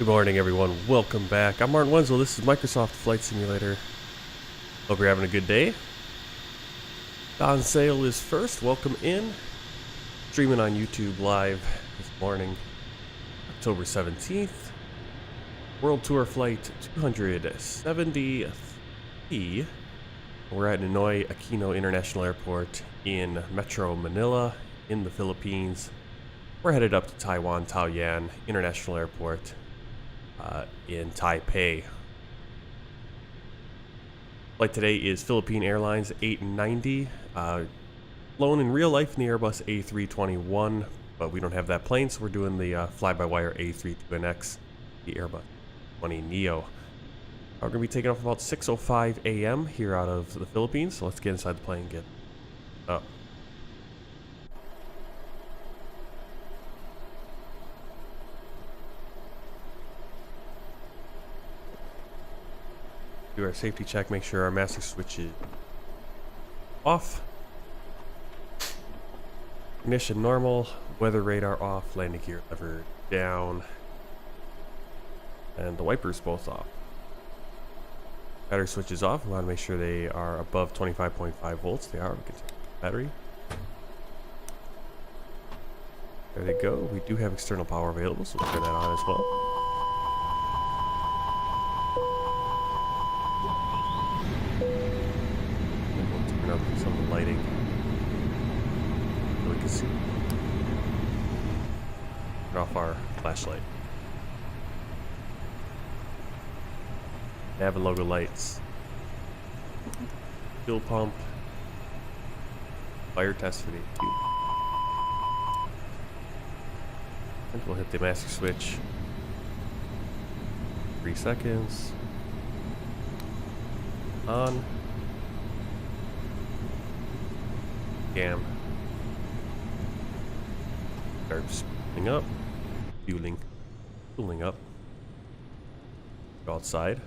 Good morning, everyone. Welcome back. I'm Martin Wenzel. This is Microsoft Flight Simulator. Hope you're having a good day. Don Sale is first. Welcome in. Streaming on YouTube live this morning, October 17th. World Tour Flight 273. We're at Ninoy Aquino International Airport in Metro Manila in the Philippines. We're headed up to Taiwan Taoyuan International Airport in Taipei. Flight today is Philippine Airlines 890, flown in real life in the Airbus A321, but we don't have that plane, so we're doing the FlyByWire A20N, the Airbus 20 Neo. We're going to be taking off about 6:05 a.m. here out of the Philippines, so let's get inside the plane and get up. Do our safety check, make sure our master switch is off. Ignition normal, weather radar off, landing gear lever down, and the wipers both off. Battery switch is off. We want to make sure they are above 25.5 volts. They are. We can take the battery. There they go. We do have external power available, so we'll turn that on as well. Some of the lighting so we can see. Turn off our flashlight. Nav and logo lights. Fuel pump. Fire test for the AQ. And we'll hit the master switch. 3 seconds. On. Cam. Starts spooling up. Fueling up. Go outside.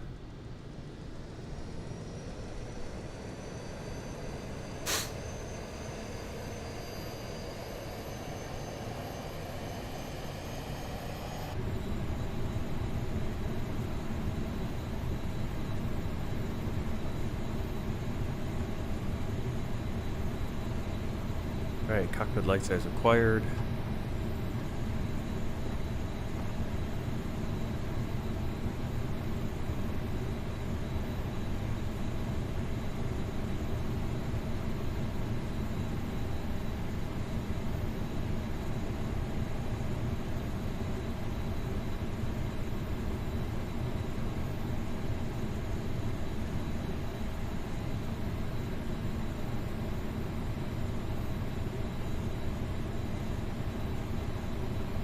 Alright, cockpit lights as required.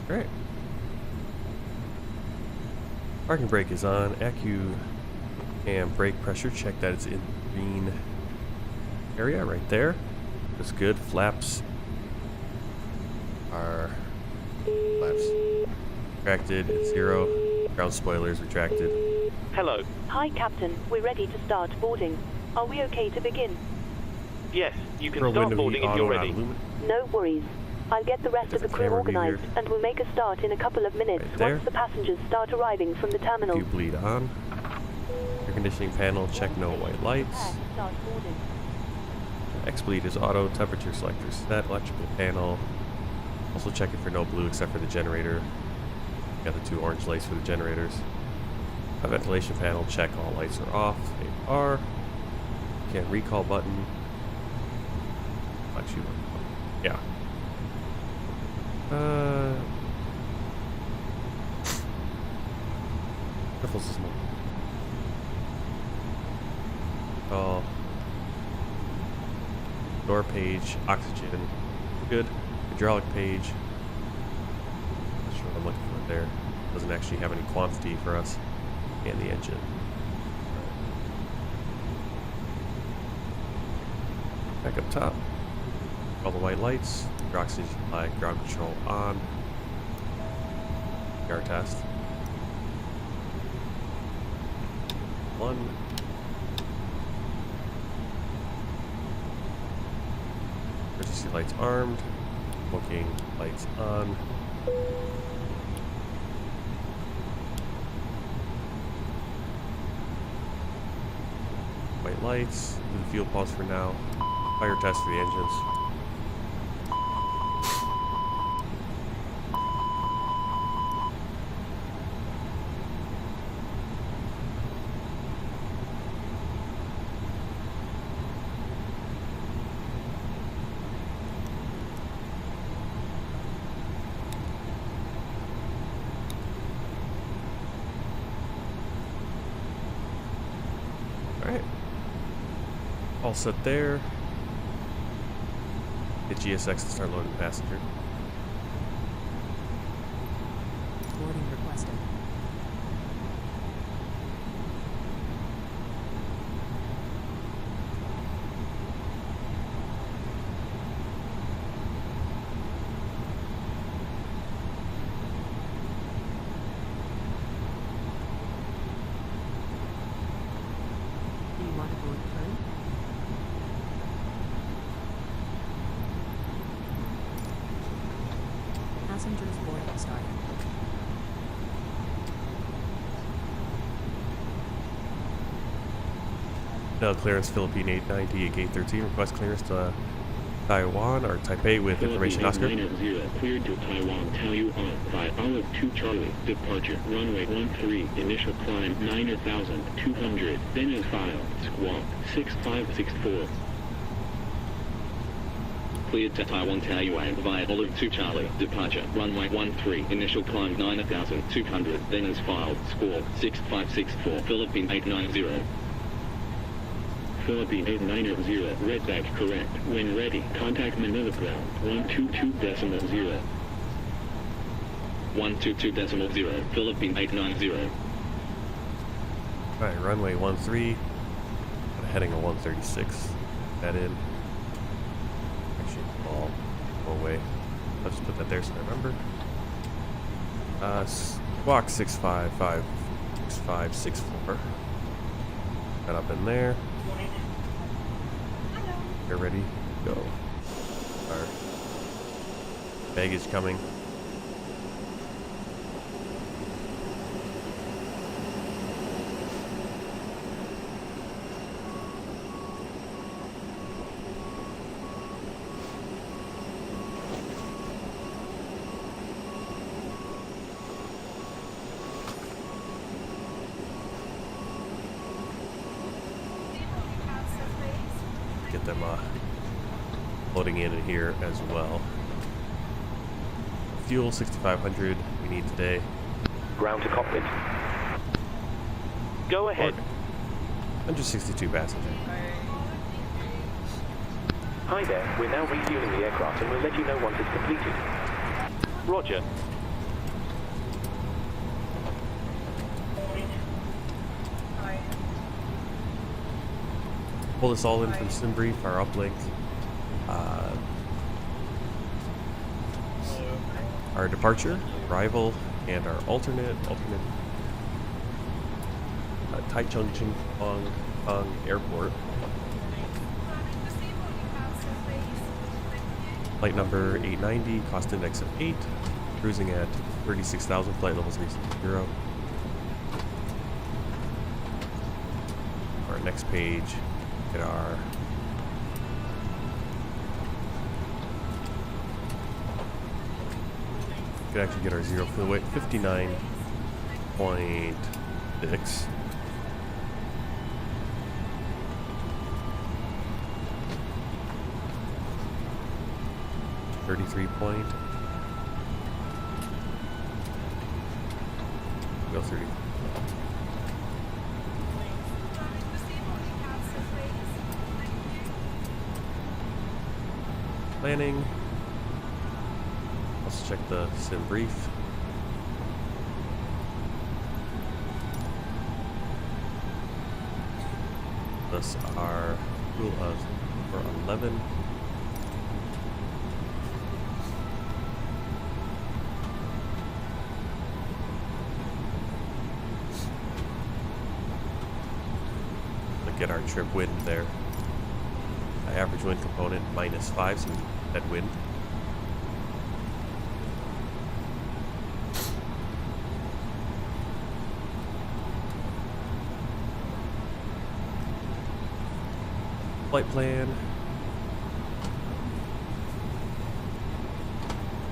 Alright. Parking brake is on. ACU and brake pressure. Check that it's in green area right there. That's good. Flaps are retracted at 0. Ground spoilers retracted. Hello. Hi, Captain. We're ready to start boarding. Are we okay to begin? Yes, you can start boarding if you're ready. No worries. I'll get the rest of the crew organized, and we'll make a start in a couple of minutes once the passengers start arriving from the terminal. You bleed on. Air conditioning panel, check no white lights. X-bleed is auto, temperature selector set, electrical panel. Also checking for no blue except for the generator. Got the 2 orange lights for the generators. A ventilation panel, check all lights are off. They are. Can't recall button. Actually, yeah. Riffles is more. Oh. Door page, oxygen. Good. Hydraulic page. Not sure what I'm looking for there. Doesn't actually have any quantity for us. And the engine. Back up top. All the white lights. Oxygen supply, ground control on. PR test. 1. Emergency lights armed. Booking lights on. lights. Do the fuel pause for now. Fire test for the engines. Alright. All set there. Hit GSX to start loading passenger. Boarding requested. Do you want to board crew? Passengers boarding started. Now clearance Philippine 890 at gate 13. Request clearance to Taiwan or Taipei with information Oscar. Philippine 890 cleared to Taiwan, Taoyuan by Olive 2 Charlie. Departure runway 13. Initial climb 9,200. Then is filed. Squawk 6564. Cleared to Taiwan, Taoyuan via Olive 2 Charlie. Departure runway 13. Initial climb 9,200. Then is filed. Squawk 6564. Philippine 890. Philippine 890 redback correct. When ready, contact Manila ground 122.0. 122.0. Philippine 890. Alright, runway 13. Got a heading of 136. That in. Actually, all go away. Let's put that there so I remember. Squawk 655 6564. Got up in there. They're ready. Go. Our baggage coming. Get them loading in here as well. Fuel 6,500 we need today. Ground to cockpit. Go ahead. 162 passengers. Hi there, we're now refueling the aircraft and we'll let you know once it's completed. Roger. Pull this all in from SimBrief, our uplink. Our departure, arrival, and our alternate Taichung Pong Airport. Flight number 890, cost index of 8, cruising at 36,000, flight level 360. Our next page, get our could actually get our zero fuel weight, 59.6. Go 30. Planning. Let's check the sim brief. Thus our rule of for 11. Get our trip wind there. Average wind component -5, so that wind. Flight plan.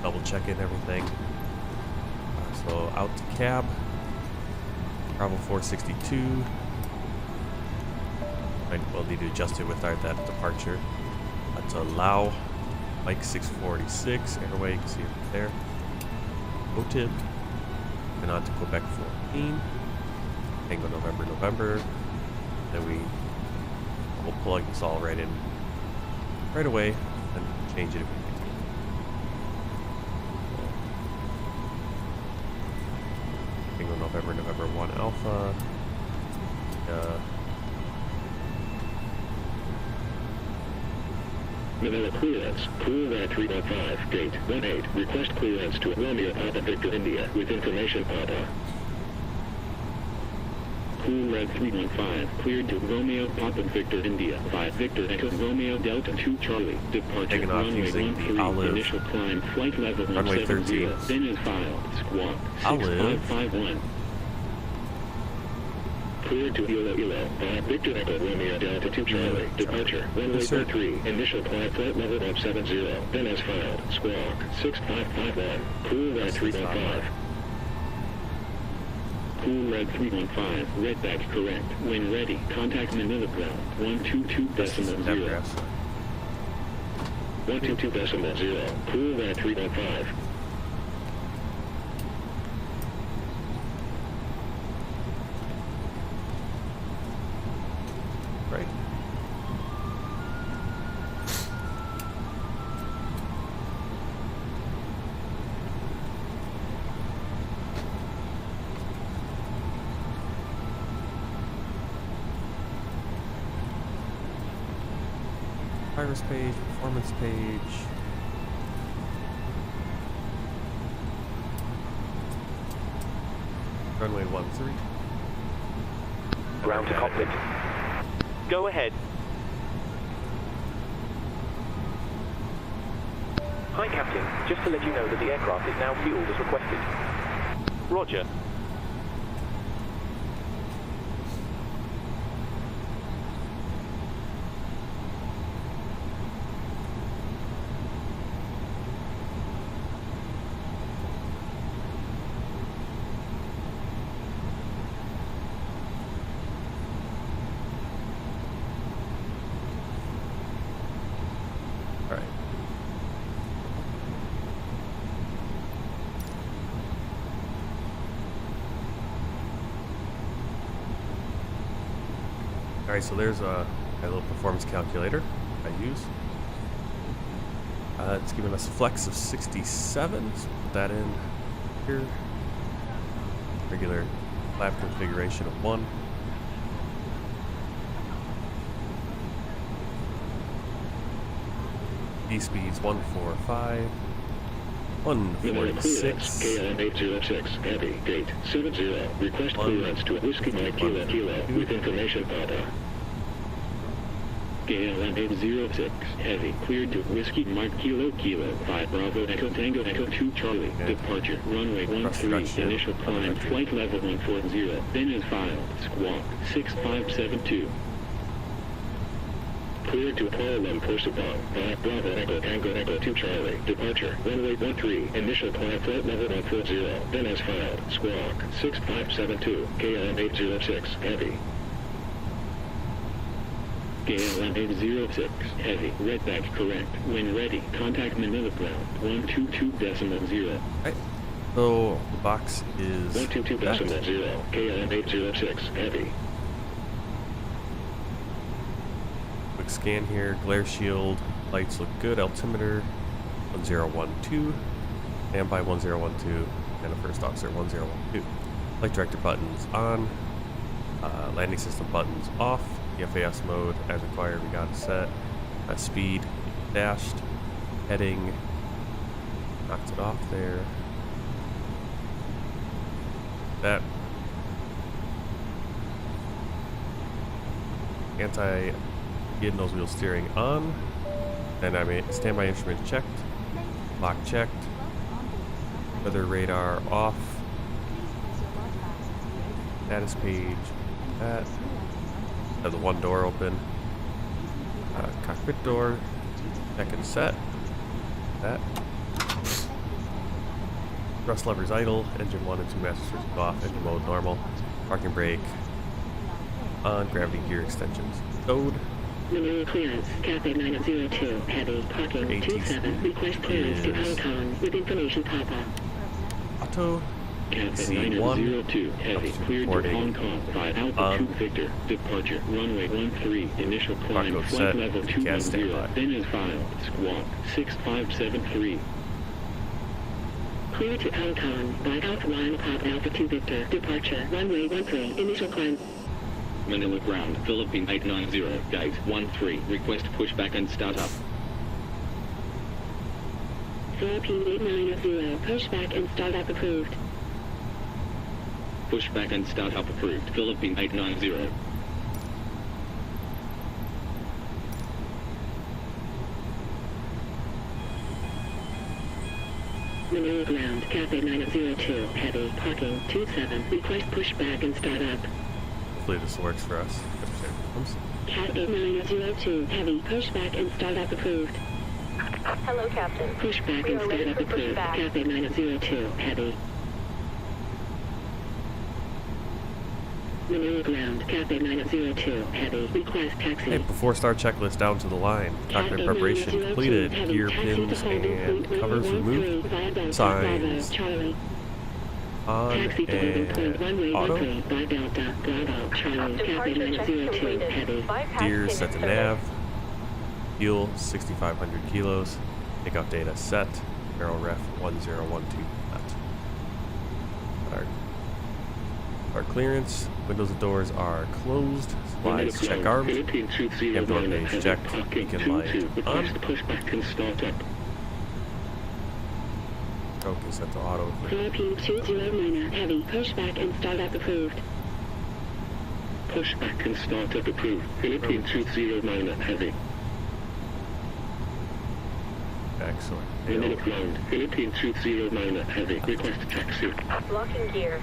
Double checking everything. So out to cab. Bravo 462. We'll need to adjust it with that departure. To Lao. Mike 646. Airway, you can see it there. OTIB. And on to Quebec 14. Tango November. Then we'll plug this all right in right away and change it if we need to. Tango November 1 Alpha. Manila clearance, clear at 315, gate 18, request clearance to Romeo Papa Victor India with information Papa. Cool Red 315, cleared to Romeo Papa Victor India, 5 Victor Echo Romeo Delta 2 Charlie, departure Taking off runway using 13, the Olive. initial climb, flight level Runway 170, 13. then is filed, squawk, Olive. 6551. Cleared to Ilo, 5 Victor Echo Romeo Delta 2 Charlie, departure, runway 13, initial climb, flight level 170, then as filed, squawk, 6551, Cool Red 315. Cool Red 315, redback correct. When ready, contact Manila ground, 122.0. 122.0, Cool Red 315. Right. Iris page, performance page. Runway 13. Ground to cockpit. Go ahead. Hi, Captain. Just to let you know that the aircraft is now fueled as requested. Roger. Alright. Alright, so there's a little performance calculator I use. It's giving us a flex of 67, so put that in here. Regular flap configuration of 1. D speeds 145, Manila clearance, 146. KLM 806, heavy, gate 70, request clearance to Whiskey Mike Kilo with information Papa. KLM 806, heavy, cleared to Whiskey Mike Kilo 5 Bravo Echo Tango Echo 2 Charlie, departure, runway 13, initial climb, flight level 140, then is filed, squawk, 6572. Cleared to Kuala Lumpur Sabang, 5 Bravo Echo Tango Echo 2 Charlie, departure, runway 13, initial climb, flight level 140, then as filed, squawk, 6572, KLM 806, heavy. KLM 806, heavy, redback correct. When ready, contact Manila ground, 122.0. Right. So the box is 122.0, KLM 806, heavy. quick scan here. Glare shield, lights look good. Altimeter 1012, standby 1012, and the first officer 1012. Flight director buttons on, landing system buttons off. FAS mode as required, we got it set. Speed dashed, heading, knocked it off there. That anti-skid nose wheel steering on, and I mean standby instrument checked, lock checked, weather radar off, status page, that. Have the one door open. Cockpit door, check and set. That. Thrust levers idle, engine 1 and 2 master switches off, engine mode normal, parking brake on, gravity gear extensions stowed. Manila clearance, Cathay 902, heavy, parking 27, request clearance to Alcon with information Papa. Auto, Cathay C1, 902, heavy, cleared to Hong Kong, 5 Alpha 2 Victor, departure, runway 13, initial climb, Barcode flight set, level gas 210, standby. then as filed, squawk, 6573. Clear to Alcon, by Alpha Pop Alpha 2 Victor, departure, runway 13, initial climb. Manila ground, Philippine 890, gate 13, request pushback and start up. Philippine 890, pushback and start up approved. Pushback and start up approved, Philippine 890. Manila ground, Cathay 902, heavy, parking 27, request pushback and start up. Hopefully this works for us. Oops. Cat 8902, heavy, pushback and start up approved. Hello, Captain. Pushback We and are start ready up for approved. pushback. Cathay 902, heavy. Manila ground, Cathay 902, heavy, request taxi. Hey, before start checklist down to the line. Cockpit preparation completed. Gear pins and covers removed. Signs on Taxi to holding point, and runway auto. 13, by Delta, Bravo, Charlie, Cathay Departure checks 902, completed. heavy. Bypass Gear pin set to inserted. nav. Fuel 6,500 kilos. Takeoff data set. Barrel ref 1012 set. Our clearance. Windows and doors are closed. Supplies check armed. Philippine 209, Cam door page heavy, checked. parking Beacon 22, light request on. pushback and start up. Okay, set to auto. Philippine 209, heavy, pushback and start up approved. Pushback and start up approved. Philippine 209, heavy. Excellent. Manila ground, Philippine 209, heavy, request taxi. Locking gear.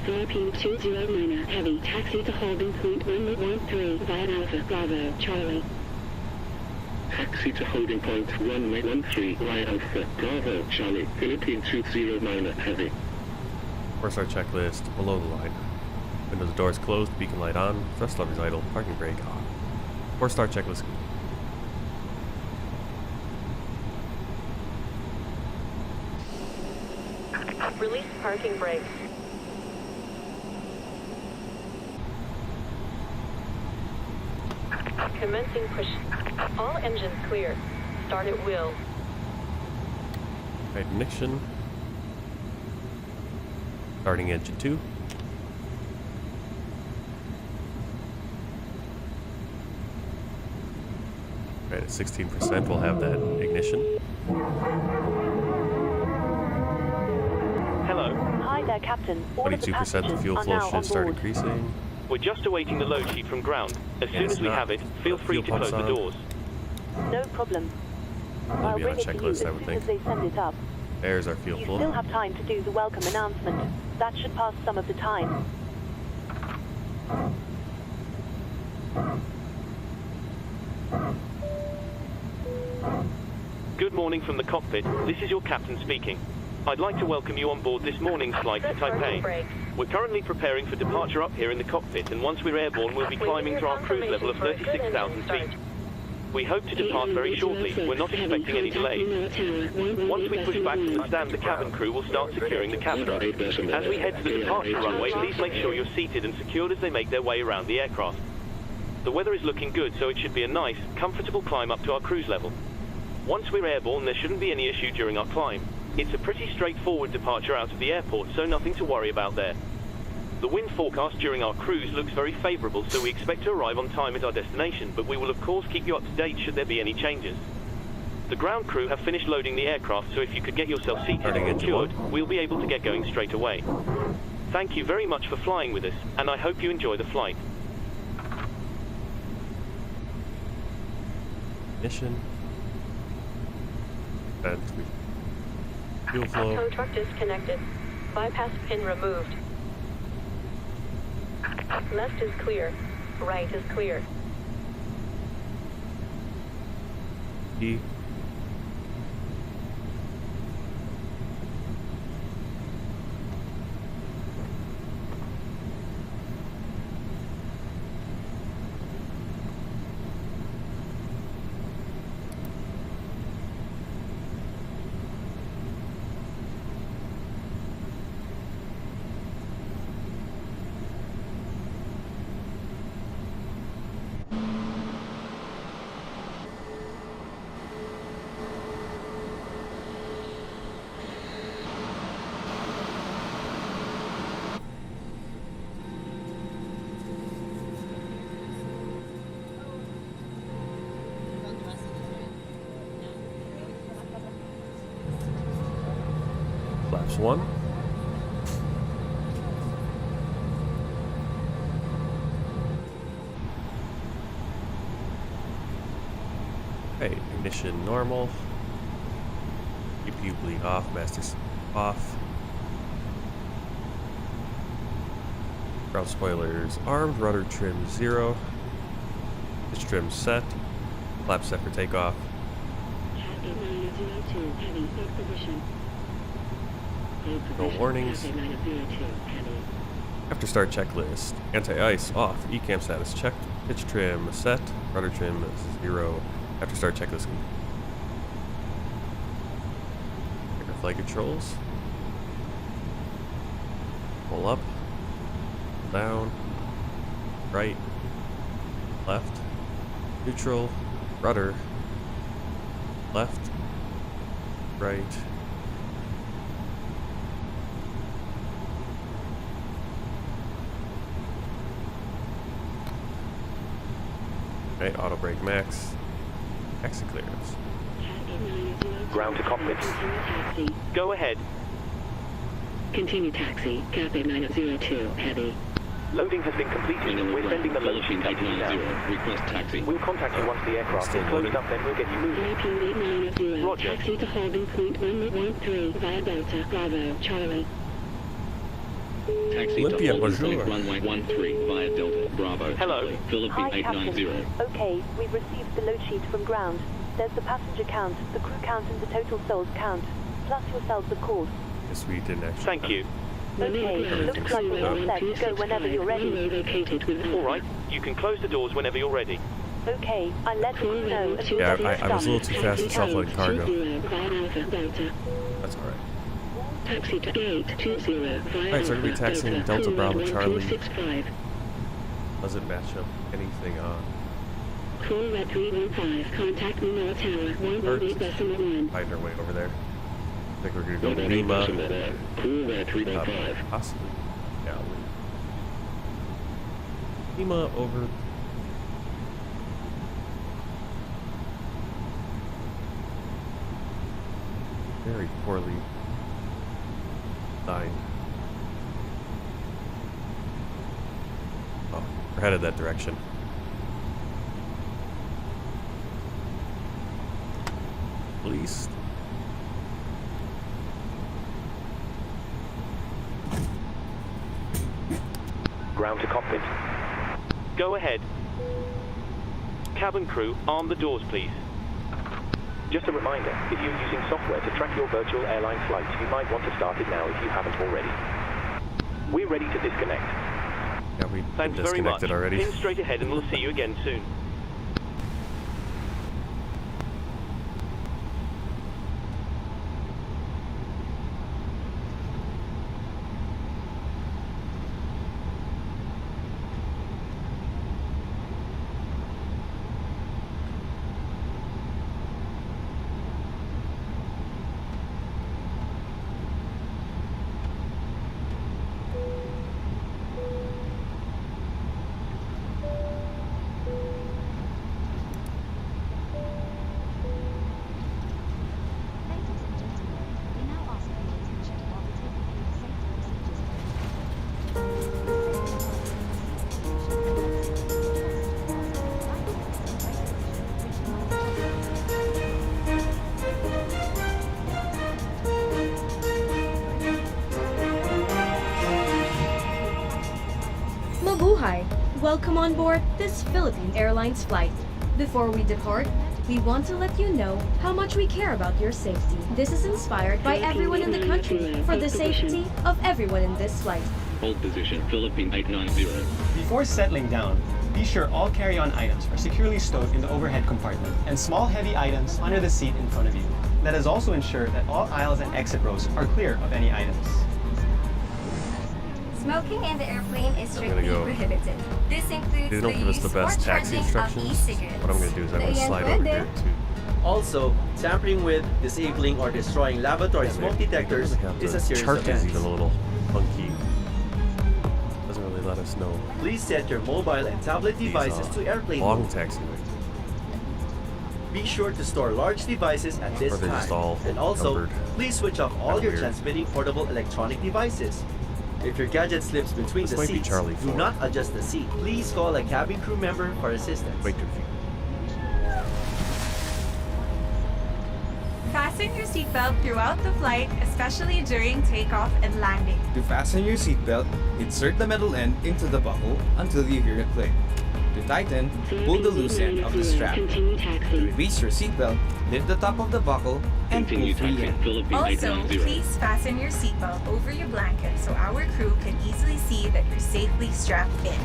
Philippine 209, heavy, taxi to holding point runway 13, via Alpha, Bravo, Charlie. Taxi to holding point runway 13, via Alpha, Bravo, Charlie, Philippine 209, heavy. First our checklist below the line. Windows doors closed, beacon light on, thrust levers idle, parking brake on. 4-star checklist. Release parking brakes. Commencing push. All engines clear. Start at will. Ignition. Starting engine 2. Right at 16%, we'll have that ignition. Hello. Hi there, Captain. All of the 22%, the passengers fuel are flow now on should start board. increasing. We're just awaiting the load sheet from ground. As soon it's as we not. have it, feel free Fuel to close pumps the on. doors. No problem. I'll be on bring it to you checklist, as I would soon think. as they send it up. There's our fuel You flow. still have time to do the welcome announcement. That should pass some of the time. Good morning from the cockpit. This is your captain speaking. I'd like to welcome you on board this morning's flight to Set parking Taipei. brakes. We're currently preparing for departure up here in the cockpit, and once we're airborne, we'll be climbing to our cruise level of 36,000 feet. We hope to depart very shortly. We're not expecting any delays. Once we push back from the stand, the cabin crew will start securing the cabin. As we head to the departure runway, please make sure you're seated and secured as they make their way around the aircraft. The weather is looking good, so it should be a nice, comfortable climb up to our cruise level. Once we're airborne, there shouldn't be any issue during our climb. It's a pretty straightforward departure out of the airport, so nothing to worry about there. The wind forecast during our cruise looks very favorable, so we expect to arrive on time at our destination, but we will of course keep you up to date should there be any changes. The ground crew have finished loading the aircraft, so if you could get yourself seated and secured, we'll be able to get going straight away. Thank you very much for flying with us, and I hope you enjoy the flight. Ignition. And fuel flow. Tow truck disconnected. Bypass pin removed. Left is clear. Right is clear. RCTP. Flaps 1. Okay, ignition normal. CPU bleed off, master off. Ground spoilers armed, rudder trim 0. Pitch trim set. Flap set for takeoff. No warnings. After start checklist. Anti-ice off. ECAM status checked. Pitch trim set. Rudder trim 0. After start checklist. Check our flight controls. Pull up. Down. Right. Left. Neutral. Rudder. Left. Right. Okay, auto brake max. Exit clearance. Ground to cockpit. Go ahead. Continue taxi. Cathay 902 heavy. Loading has been completed. We're sending the load sheet up to you now. Request taxi. We'll contact you once the aircraft is closed up, then we'll get you moving. Philippine 890. Roger. Taxi to holding point 113 via Delta Bravo Charlie. Taxi Olympia, to holding bonjour. point runway 13 via Delta Bravo. Hello. Charlie, Philippine Hi, 890. Captain. Okay, we've received the load sheet from ground. There's the passenger count, the crew count, and the total souls count. Plus yourselves, of course. Yes, we didn't actually. Thank you. Okay, looks like we're all set. Go whenever you're ready. Located with All right. You can close the doors whenever you're ready. Okay, I'll let the crew know as soon Yeah, as it's I was a done. little too fast with self-loading cargo. Delta. That's alright. Taxi to 820 via Alright, so we're gonna be taxiing Delta Bravo Charlie. 1265. Doesn't match up anything on. Call red 315. Contact Ninoy Tower 118.1. Find our way over there. I think we're gonna go to Lima. Cool red 315. Possibly. Yeah. Lima over. Very poorly designed. Oh, we're headed that direction. At least. Ground to cockpit. Go ahead. Cabin crew, arm the doors, please. Just a reminder, if you're using software to track your virtual airline flights, you might want to start it now if you haven't already. We're ready to disconnect. Yeah, we've been Thanks very much. disconnected already. Pin straight ahead and we'll see you again soon. Mabuhay! Welcome on board this Philippine Airlines flight. Before we depart, We want to let you know how much we care about your safety. This is inspired by everyone in the country for the safety of everyone in this flight. Hold position, Philippine 890. Before settling down, be sure all carry-on items are securely stowed in the overhead compartment and small heavy items under the seat in front of you. Let us also ensure that all aisles and exit rows are clear of any items. Smoking in the airplane is strictly go. prohibited. This includes They don't give us the best taxi instructions. What I'm going to do is I'm going to slide over here to... Also, tampering with, disabling, or destroying laboratory smoke detectors is a serious chart is offense. even a little funky. Doesn't really let us know. Please set your mobile and tablet devices to airplane long mode. taxiway. Be sure to store large devices at this Or they're just time. all And also, numbered. please switch off all Kinda your weird. transmitting portable electronic devices. If your gadget slips between This the might be seats, Charlie do 4. not adjust the seat. Please call a cabin crew member for assistance. Way too few. Fasten your seatbelt throughout the flight, especially during takeoff and landing. To fasten your seatbelt, insert the metal end into the buckle until you hear a click. To tighten, pull the loose end of the strap. To release your seatbelt, lift the top of the buckle and pull Continue free taxi, end. Philippine Also, 890. please fasten your seatbelt over your blanket so our crew can easily see that you're safely strapped in.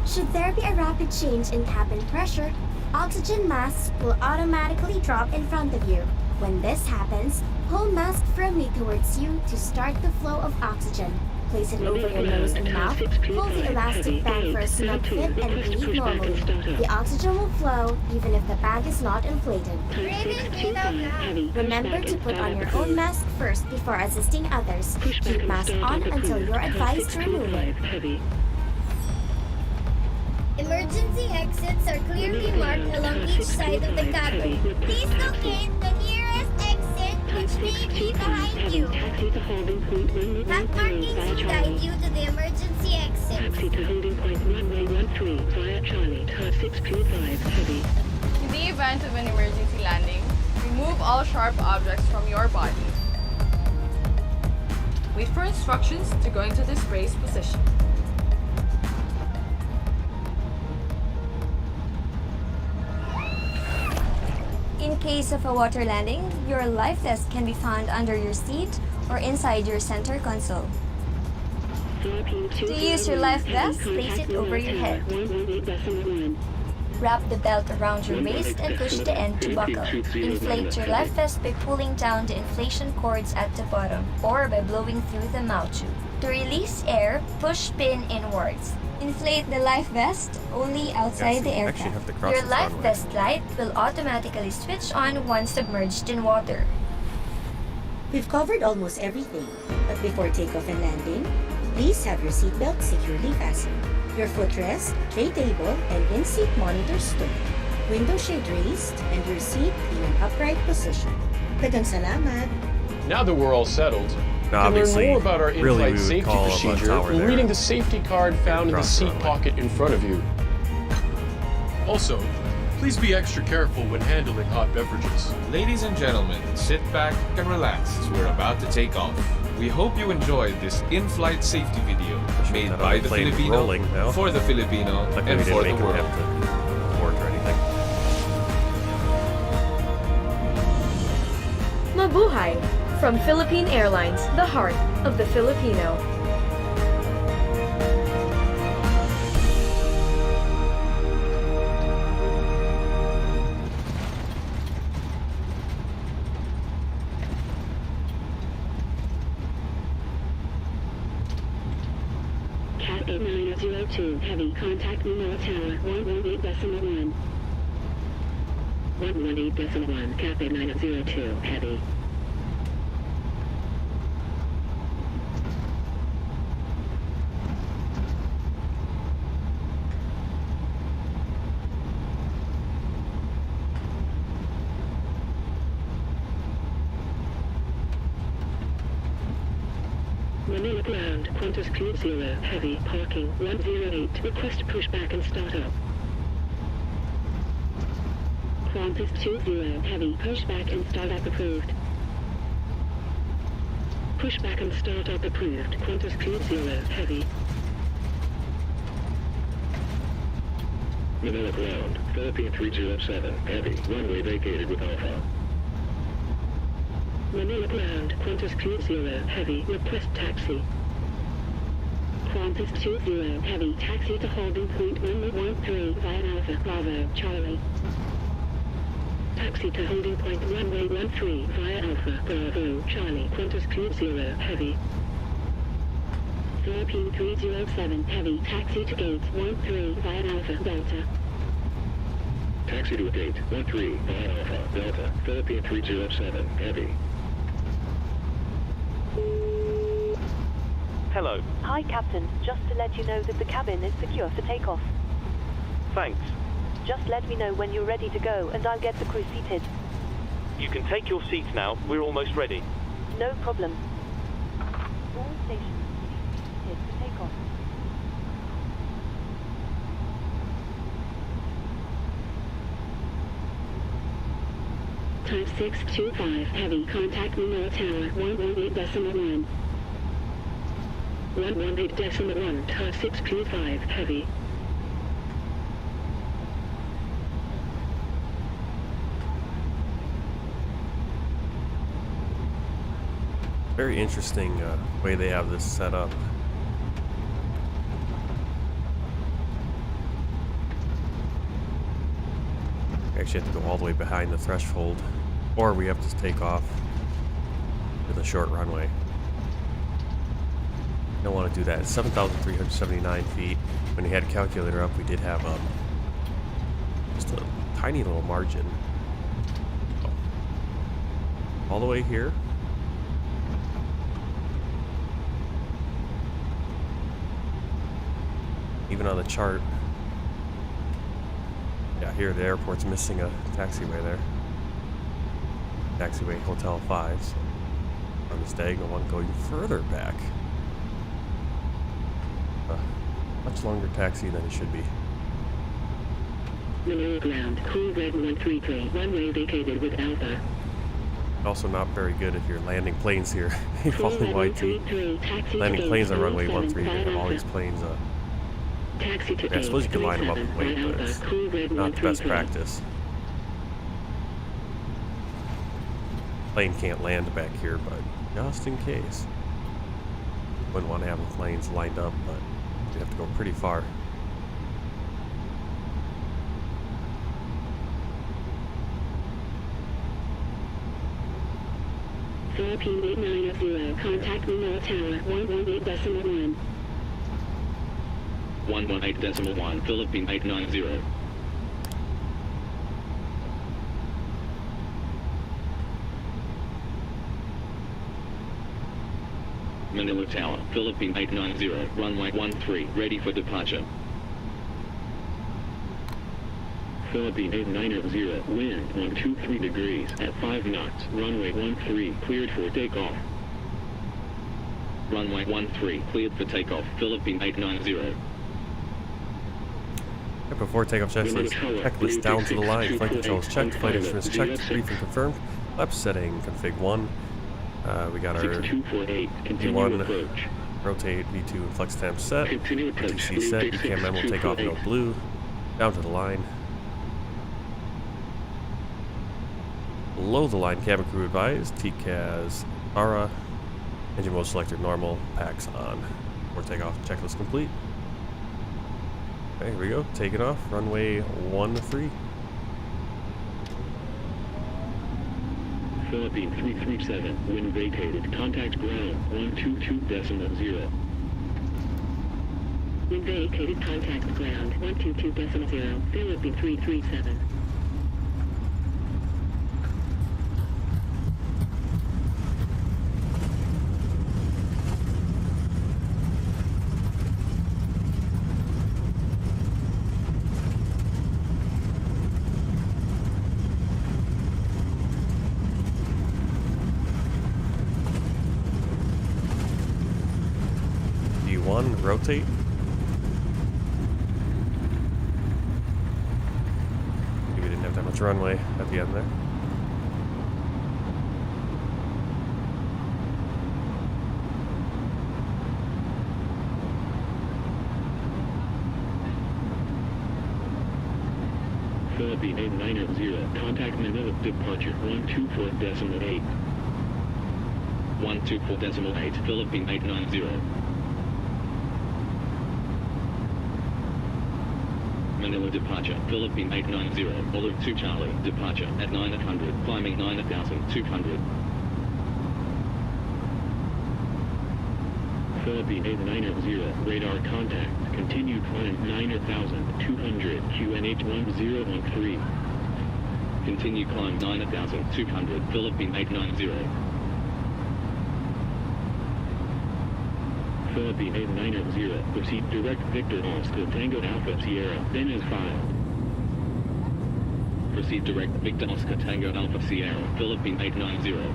Should there be a rapid change in cabin pressure, oxygen masks will automatically drop in front of you. When this happens, pull mask firmly towards you to start the flow of oxygen. Place it over your nose and mouth, pull the elastic bag for a snug fit and breathe normally. The oxygen will flow even if the bag is not inflated. Remember to put on your own mask first before assisting others. Keep mask on until you're advised to remove it. Emergency exits are clearly marked along each side of the cabin. Please locate the nearest exit, which may be behind you. Map markings will guide you to the emergency exit. Taxi to holding point runway 13 via Charlie, 625 heavy. In the event of an emergency landing, remove all sharp objects from your body. Wait for instructions to go into this brace position. In case of a water landing, your life vest can be found under your seat or inside your center console. To use your life vest, place it over your head. Wrap the belt around your waist and push the end to buckle. Inflate your life vest by pulling down the inflation cords at the bottom or by blowing through the mouth tube. To release air, push pin inwards. Inflate the life vest only outside the aircraft. Your life vest light will automatically switch on once submerged in water. We've covered almost everything, but before takeoff and landing, please have your seatbelt securely fastened. Your footrest, tray table, and in-seat monitors stowed. Window shade raised, and your seat in an upright position. Daghang salamat! Now that we're all settled, you can learn more about our in-flight safety procedure when reading the safety card found in the seat pocket in front of you. Also, please be extra careful when handling hot beverages. Ladies and gentlemen, sit back and relax as we're about to take off. We hope you enjoyed this in-flight safety video made by the Filipino, for the Filipino, and for the world. Mabuhay! From Philippine Airlines, the heart of the Filipino. Cat 8902, heavy, contact Ninoy Tower, 118.1. 118.1, Cat 8902, heavy. Manila ground, Qantas Crew 0, heavy, parking, 108, request pushback and start up. Qantas 20, heavy, pushback and start up approved. Pushback and start up approved, Qantas Crew 0, heavy. Manila ground, Philippine 307, heavy, runway vacated with Alpha. Manila ground, Qantas 20, heavy, request taxi. Qantas 20, heavy, taxi to holding point 113 via Alpha, Bravo, Charlie. Taxi to holding point runway 13 via Alpha, Bravo, Charlie, Qantas 20, heavy. Philippine 307, heavy, taxi to gate 13 via Alpha, Delta. Taxi to gate 13 via Alpha, Delta, Philippine 307, heavy. Hello. Hi, Captain. Just to let you know that the cabin is secure for takeoff. Thanks. Just let me know when you're ready to go and I'll get the crew seated. You can take your seats now. We're almost ready. No problem. All stations seated for takeoff. Type 625, heavy, contact Ninoy Tower 118.1. 118.1, type 625, heavy. Very interesting way they have this set up. We actually have to go all the way behind the threshold, or we have to take off with a short runway. Don't want to do that. It's 7,379 feet. When we had a calculator up, we did have just a tiny little margin. Oh. All the way here. Even on the chart, yeah, here the airport's missing a taxiway there. Taxiway Hotel 5. So on this diagonal one, go even further back. Much longer taxi than it should be. Manila ground, cool red 133, runway vacated with Alpha. Also not very good if you're landing planes here. Following YT. Landing planes on runway 13, they have all these planes. Taxi to I suppose you can line them up and wait, but it's not the best practice. Plane can't land back here, but just in case. Wouldn't want to have the planes lined up, but you have to go pretty far. Philippine 890, contact Ninoy Tower 118.1. 118.1, Philippine 890. Manila Tower, Philippine 890, runway 13, ready for departure. Philippine 890, wind 123 degrees at 5 knots, runway 13, cleared for takeoff. Runway 13, cleared for takeoff, Philippine 890. Before takeoff checklist down to the line. Flight controls checked, flight instruments checked, briefing confirmed. Lap setting config 1. We got our V1, rotate, V2, and flex temp set. DC set, ECAM memo takeoff no blue. Down to the line. Below the line, cabin crew advised. TCAS, ARA. Engine mode selected normal, packs on. Before takeoff checklist complete. Okay, here we go. Taking off. Runway 13. Philippine 337, wind vacated. Contact ground 122.0. Wind vacated. Contact ground 122.0. Philippine 337. Rotate. Maybe we didn't have that much runway at the end there. Philippine 890, contact Manila, departure 124.8. 124.8, Philippine 890. Manila departure, Philippine 890, Olive 2 Charlie, departure at 900, climbing 9,200. Philippine 890, radar contact, continue climb 9,200, QNH 1013. Continue climb 9,200, Philippine 890. Philippine 890, proceed direct Victor Oscar Tango Alpha Sierra, then is filed. Proceed direct Victor Oscar Tango Alpha Sierra, Philippine 890.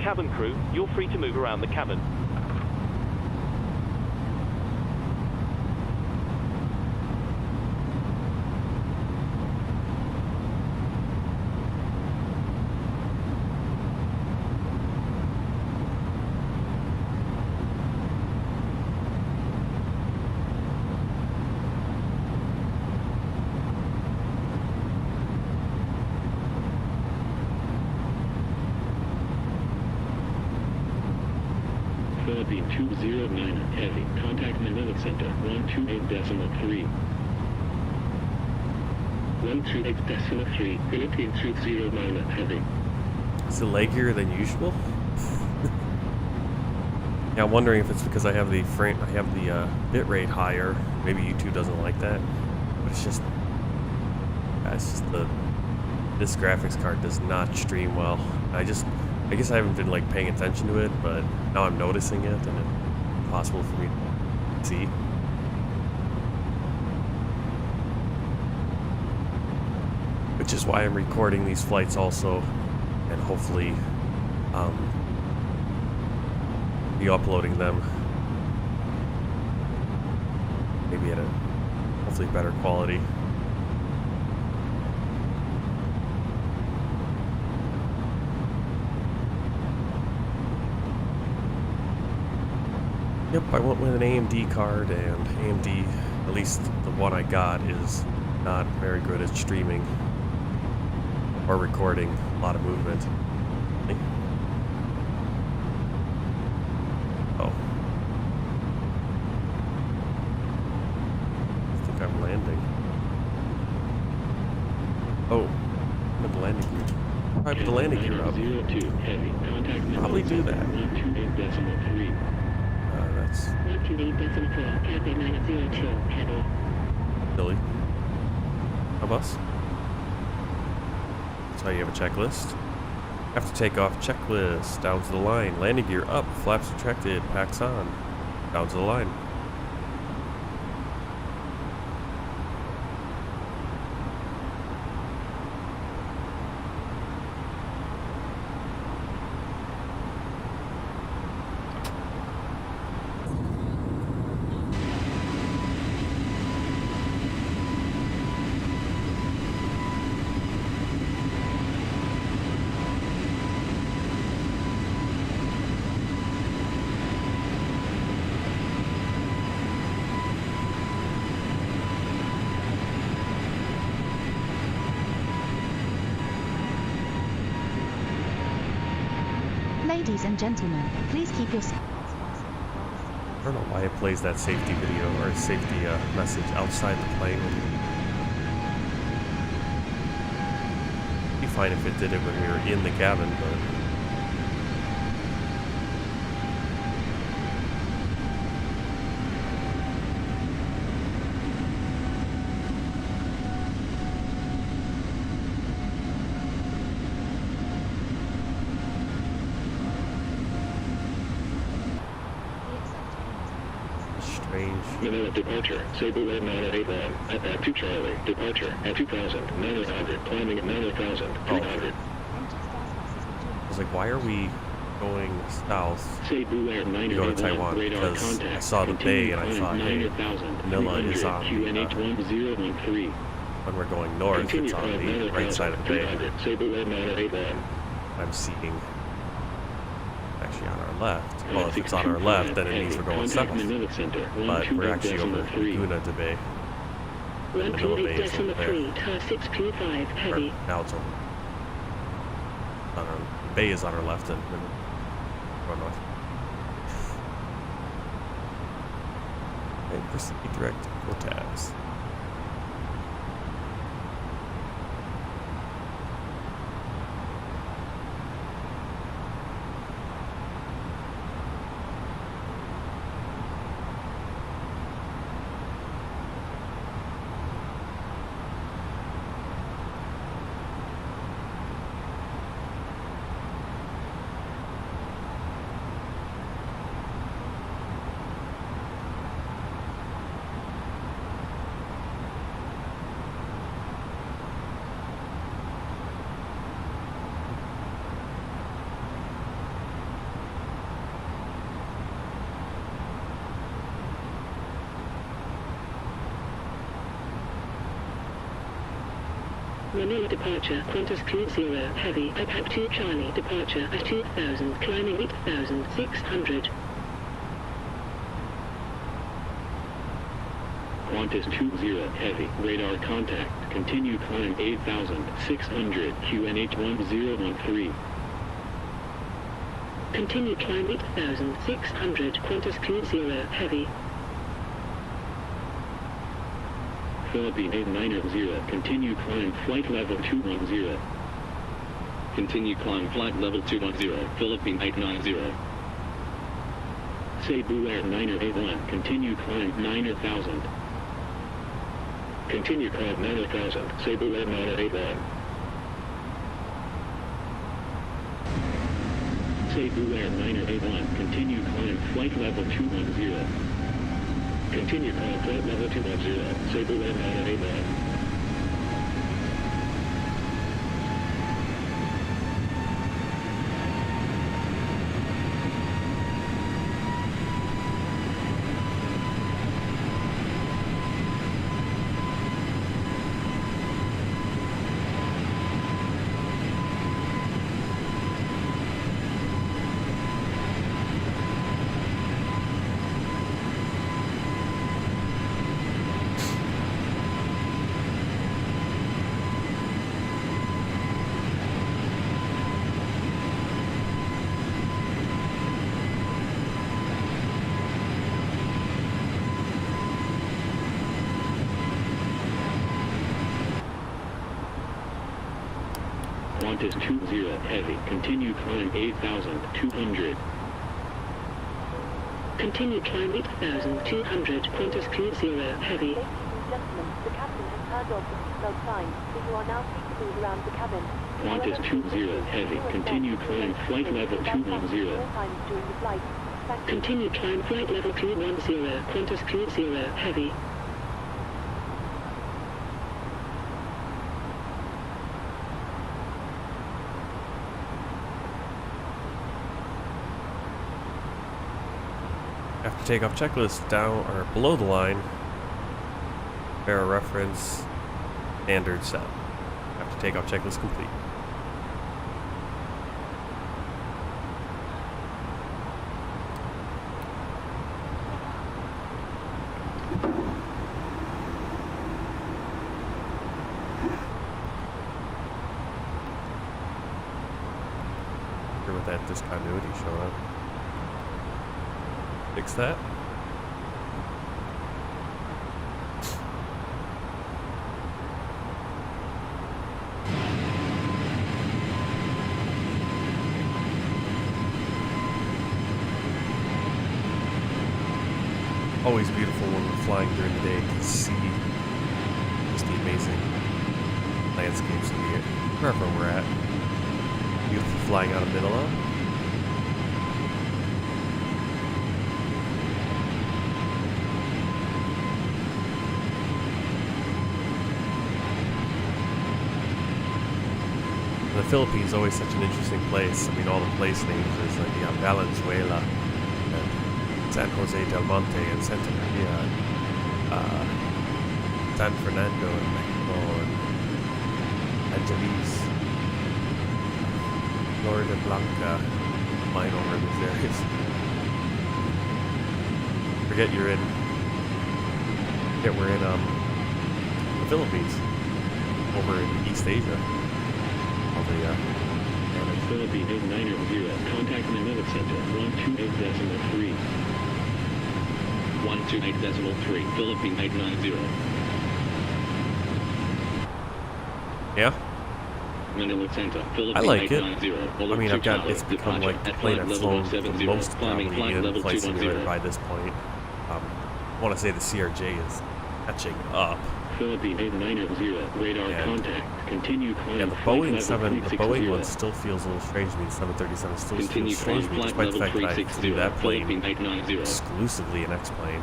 Cabin crew, you're free to move around the cabin. Philippine 209, heavy, contact Manila Center 128.3. 128.3, Philippine 209, heavy. Is it leggier than usual? Yeah, I'm wondering if it's because I have the bit rate higher. Maybe YouTube doesn't like that, but it's just this graphics card does not stream well. I guess I haven't been like paying attention to it, but now I'm noticing it, and it's possible for me to see. Which is why I'm recording these flights also, and hopefully be uploading them maybe at a hopefully better quality. Yep, I went with an AMD card, and AMD, at least the one I got, is not very good at streaming or recording a lot of movement. Oh. I think I'm landing. Oh, I'm at the landing gear. Probably put the landing gear up. Probably do that. That's 128.4, Cathay 902, heavy. Silly. A bus. That's how you have a checklist. After takeoff, checklist. Down to the line. Landing gear up. Flaps retracted. Packs on. Down to the line. Ladies and gentlemen, please keep your... I don't know why it plays that safety video or safety message outside the plane. It'd be fine if it did it when we were in the cabin, but... Manila departure, Sabre Red 981, at 2 Charlie, departure at 2,000, 900, climbing at 9,300. I was like, why are we going south to Niner go to Taiwan because I saw the bay and I thought, hey, Manila is on the, when we're going north, it's on the right side of the bay. I'm seeing actually on our left. Well, if it's on our left, then it means we're going south. But we're actually over Laguna de Bay. Manila Bay is over there. Or, now it's over. On our, the bay is on our left and we're north. And proceed direct to Hotas. Manila departure, Qantas Crew 0, heavy, IPAP 2 Charlie, departure at 2000, climbing 8600. Qantas 20, heavy, radar contact, continue climb 8600, QNH 1013. Continue climb 8600, Qantas Crew 0, heavy. Philippine 890, continue climb flight level 210. Continue climb flight level 210, Philippine 890. Cebu Air 981, continue climb 9000. Continue climb 9000, Cebu Air 981. Cebu Air 981, continue climb flight level 210. Continue climb flight level 210, Cebu Air 981. Qantas 20, heavy, continue climb 8200. Continue climb 8200, Qantas Crew 0, heavy. Ladies and gentlemen, the captain has turned off the seatbelt sign, so you are now free to move around the cabin. Qantas 20, heavy, continue climb flight level 210. Continue climb flight level 210, Qantas Crew 0, heavy. After takeoff checklist down or below the line, bear reference, standard set. After takeoff checklist complete. Here with that discontinuity showing up. Fix that. Always beautiful when we're flying during the day to see just the amazing landscapes of the wherever we're at. Beautiful flying out of Manila. The Philippines is always such an interesting place. I mean, all the place names, there's like Valenzuela, and San Jose del Monte, and Santa Maria, San Fernando, and Mexico, and Angeles, Florida Blanca, minor these areas. Forget we're in the Philippines, over in East Asia. Philippine 890, contact Manila Center 128.3. 128.3, Philippine 890. Yeah? Manila Center, Philippine I like it. 890. I mean, it's become like the plane I've flown the most probably in flight simulator by this point. I want to say the CRJ is catching up. Philippine 890, radar contact. Continue climb. Yeah, the Boeing one still feels a little strange to me. The 737 still feels strange to me, despite the fact that I flew that plane exclusively an X-plane.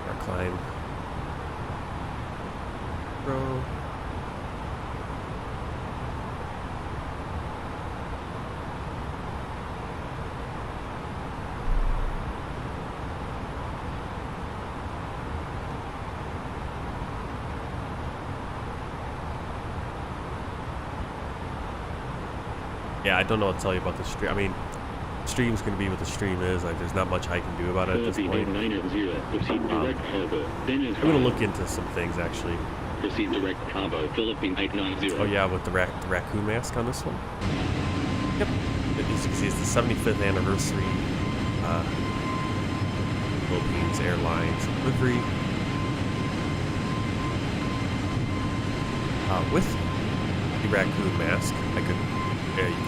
Our climb. Bro. Yeah, I don't know what to tell you about the stream. I mean, the stream's going to be what the stream is. Like, there's not much I can do about it at this point. I'm going to look into some things, actually. Proceed direct combo, Philippine 890. Oh yeah, with the raccoon mask on this one. Yep. As you can see, it's the 75th anniversary Philippines Airlines delivery. With the raccoon mask, you can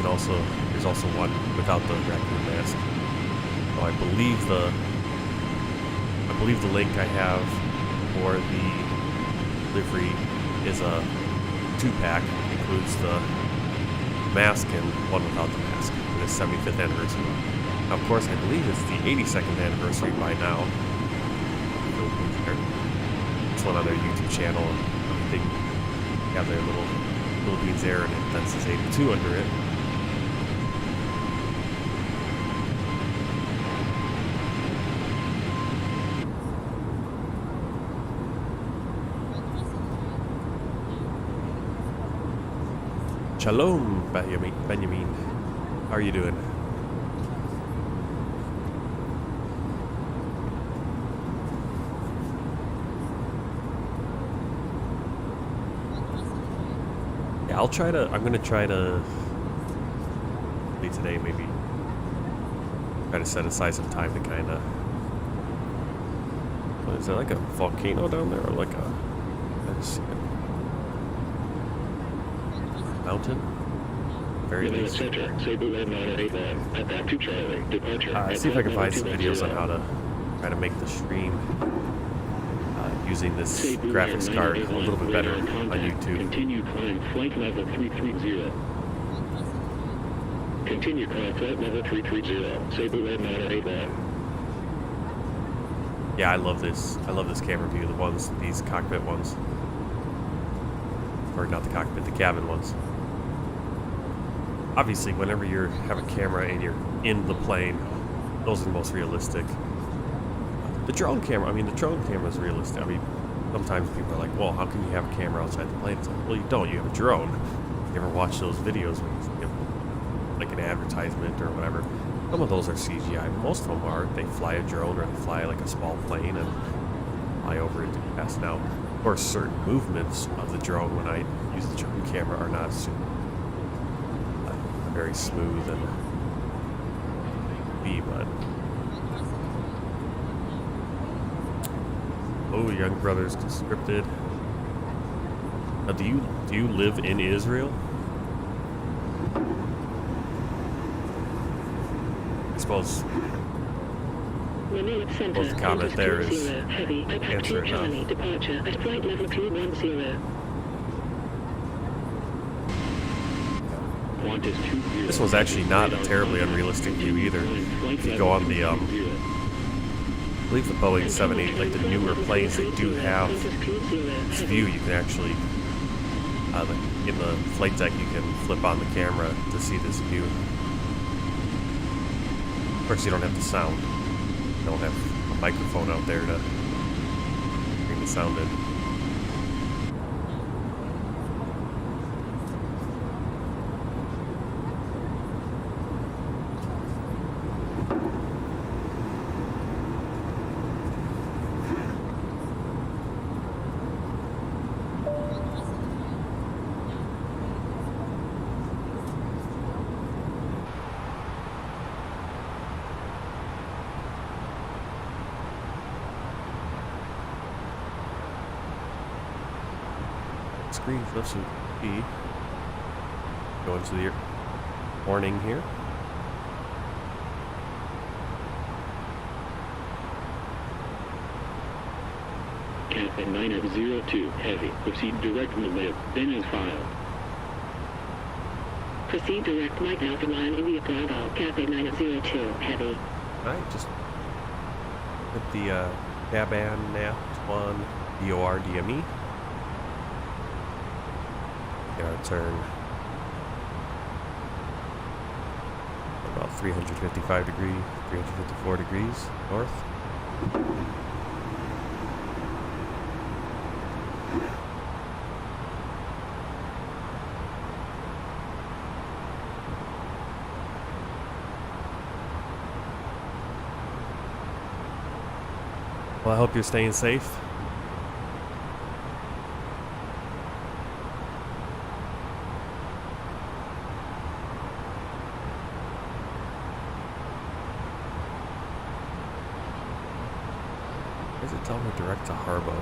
also, there's also one without the raccoon mask. So I believe the link I have for the delivery is a 2-pack, includes the mask and one without the mask for the 75th anniversary. Now, of course, I believe it's the 82nd anniversary by now. It's one on their YouTube channel, and they have their little Philippines Air, and that says 82 under it. Shalom, Benjamin. How are you doing? Yeah, I'm gonna try to today, maybe try to set aside some time to kind of, what is that, like a volcano down there, or like a, I just see it. Mountain? Very least. See if I can find some videos on how to try to make the stream using this graphics card a little bit better on YouTube. Continue climb flight level 330. Continue climb flight level 330. Cebu Red 981. Yeah, I love this camera view, these cockpit ones. Or not the cockpit, the cabin ones. Obviously, whenever you have a camera and you're in the plane, those are the most realistic. The drone camera is realistic. I mean, sometimes people are like, well, how can you have a camera outside the plane? It's like, well, you don't, you have a drone. You ever watch those videos when you have, like, an advertisement or whatever? Some of those are CGI, but most of them are. They fly a drone or they fly like a small plane and fly over it to pass. Now, of course, certain movements of the drone when I use the drone camera are not super very smooth and but oh, young brothers conscripted. Now, do you live in Israel? I suppose the comment there is answer enough. Departure at flight level 210. This one's actually not a terribly unrealistic view either. If you go on the, I believe the Boeing 78, like the newer planes, they do have this view. You can actually In the flight deck, you can flip on the camera to see this view. Of course, you don't have the sound. You don't have a microphone out there to bring the sound in. Screen flips with E. Go into the warning here. Cafe 902 heavy. Proceed direct mid, then as filed. Proceed direct Mike Alpha 9 India Bravo. Cafe 902 heavy. Alright, just hit the Taban Naft 1 DOR DME. Our turn about 355 degrees, 354 degrees north. Well, I hope you're staying safe. Tell me direct to Harbo.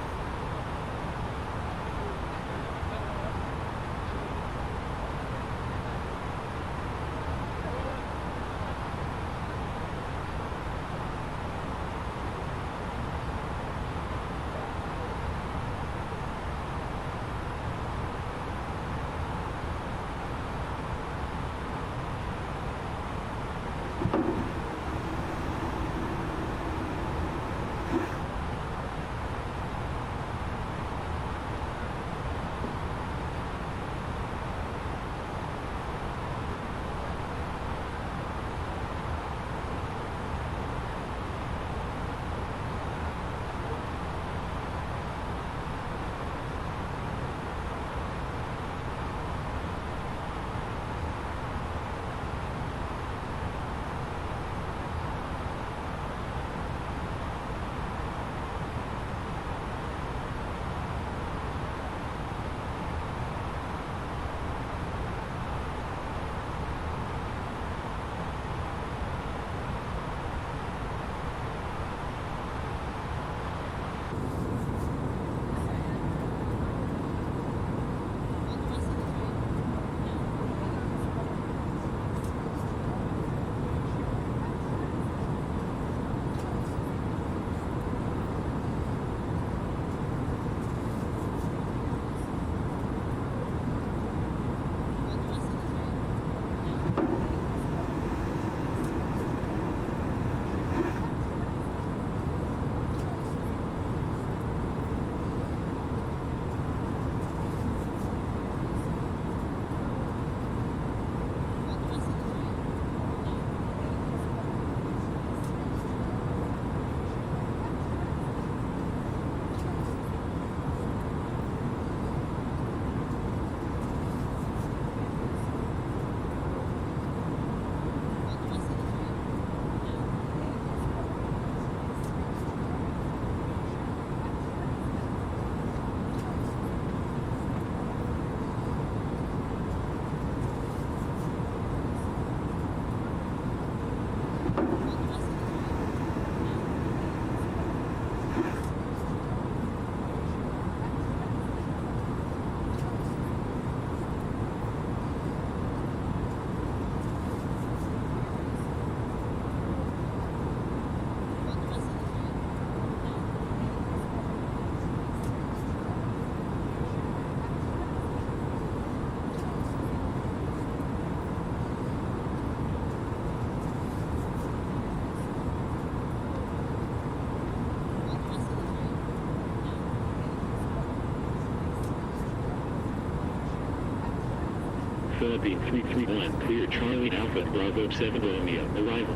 Philippine 331, clear Charlie Alpha Bravo 7 Romeo, arrival.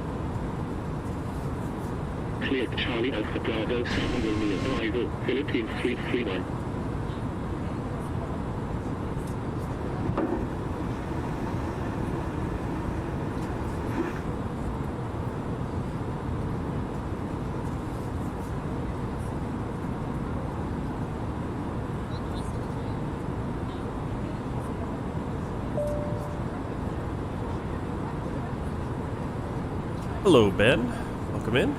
Clear Charlie Alpha Bravo 7 Romeo, arrival, Philippine 331. Hello, Ben. Welcome in.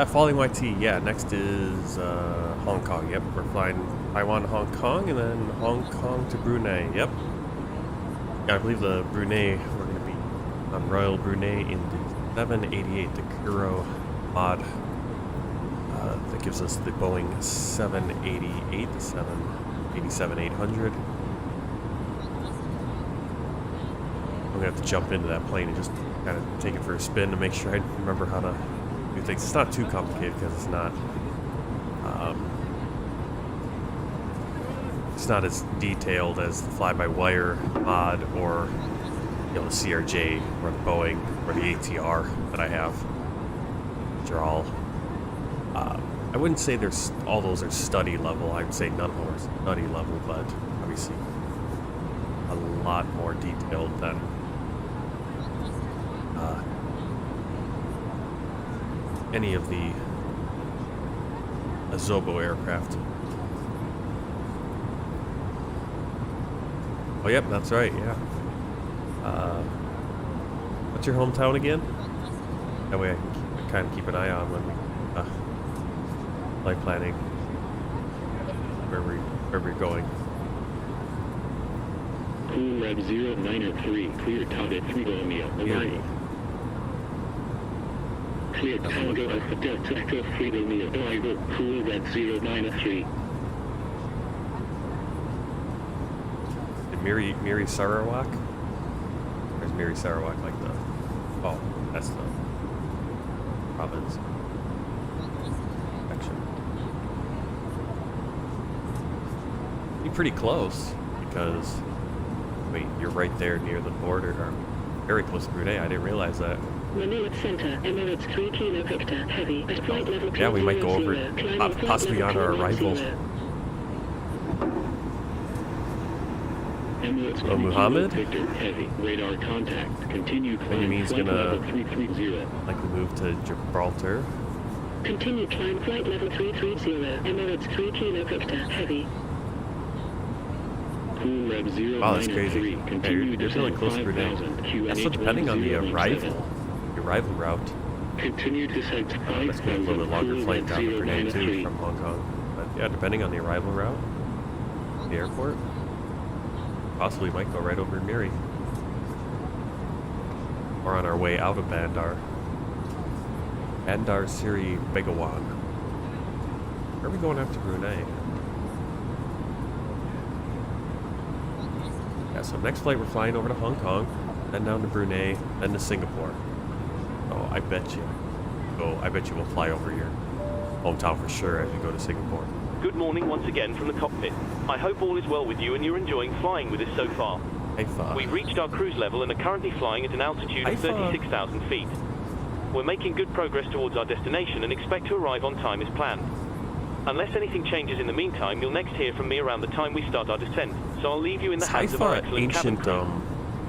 Falling YT. Yeah, next is Hong Kong. Yep, we're flying Taiwan to Hong Kong and then Hong Kong to Brunei. Yep. Yeah, I believe the Brunei, we're going to be on Royal Brunei in the 788, the Kuro mod. That gives us the Boeing 788, 787-800. I'm going to have to jump into that plane and just kind of take it for a spin to make sure I remember how to do things. It's not too complicated because it's not as detailed as the fly-by-wire mod or the CRJ or the Boeing or the ATR that I have, which are all I wouldn't say all those are study level. I would say none of them are study level, but obviously a lot more detailed than any of the Azobo aircraft. Oh, yep, that's right, yeah. What's your hometown again? That way I can kind of keep an eye on when we flight planning wherever you're going. Cool Red 0903, clear Todd 3 Romeo, arrival. Clear Tango Alpha Delta Echo 3 Romeo, arrival, Cool Red 0903. Miri Sarawak? Where's Miri Sarawak, like the... Oh, that's the province. Section. Be pretty close, because... Wait, you're right there near the border, or very close to Brunei. I didn't realize that. Manila Center, Emirates 3 Kilo Victor, heavy, at flight level 200, yeah, we might go over, possibly on our arrival. Hello, Muhammad. Victor, heavy, radar contact, continue climb, he's flight gonna level 330. likely move to Gibraltar. Continue climb, flight level 330, Emirates 3 Kilo Victor, heavy. Cool Red 0903, Wow, that's crazy. Yeah, you're really close to Brunei. That's still depending on the arrival route. Continue descent 5,000. That's going to be a little bit longer flight down to Brunei too from Hong Kong. But yeah, depending on the arrival route, the airport, possibly might go right over Miri. Or on our way out of Bandar. Bandar Seri Begawan. Where are we going after Brunei? Yeah, so next flight we're flying over to Hong Kong, then down to Brunei, then to Singapore. Oh, I bet you will fly over your hometown for sure as you go to Singapore. Good morning once again from the cockpit. I hope all is well with you and you're enjoying flying with us so far. We've reached our cruise level and are currently flying at an altitude of 36,000 feet. We're making good progress towards our destination and expect to arrive on time as planned. Unless anything changes in the meantime, you'll next hear from me around the time we start our descent, so I'll leave you in the hands of our excellent cabin crew.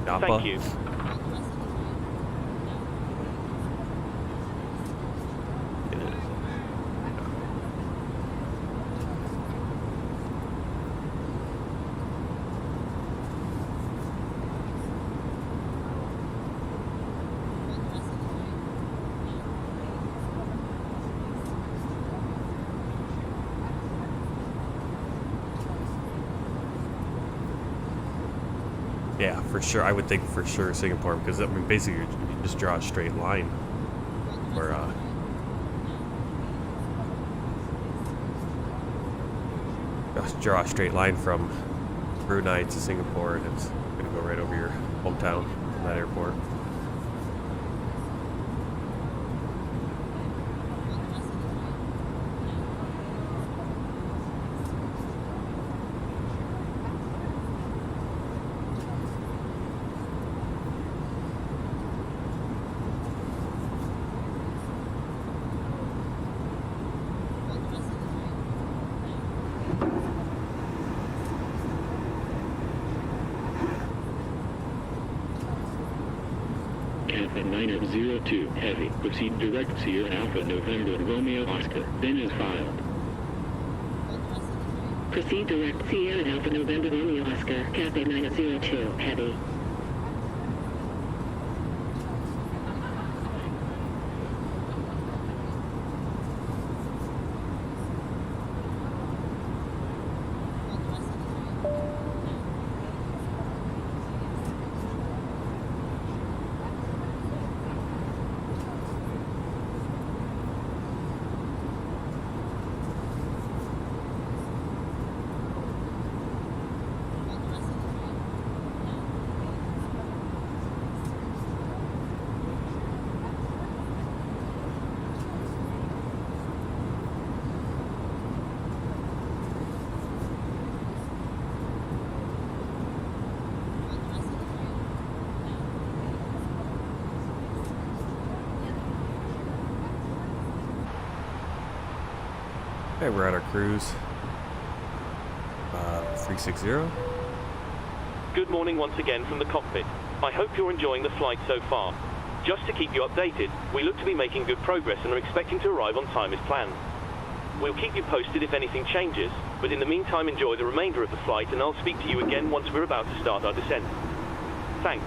Thank you. Yeah, for sure. I would think for sure Singapore, because I mean, basically you just draw a straight line. Or just draw a straight line from Brunei to Singapore, and it's gonna go right over your hometown from that airport. cap at 902, heavy. Proceed direct Sierra Alpha November Romeo Oscar, then as filed. Proceed direct Sierra Alpha November Romeo Oscar, cap at 902, heavy. Okay, we're at our cruise. 360. Good morning once again from the cockpit. I hope you're enjoying the flight so far. Just to keep you updated, we look to be making good progress and are expecting to arrive on time as planned. We'll keep you posted if anything changes, but in the meantime enjoy the remainder of the flight and I'll speak to you again once we're about to start our descent. Thanks.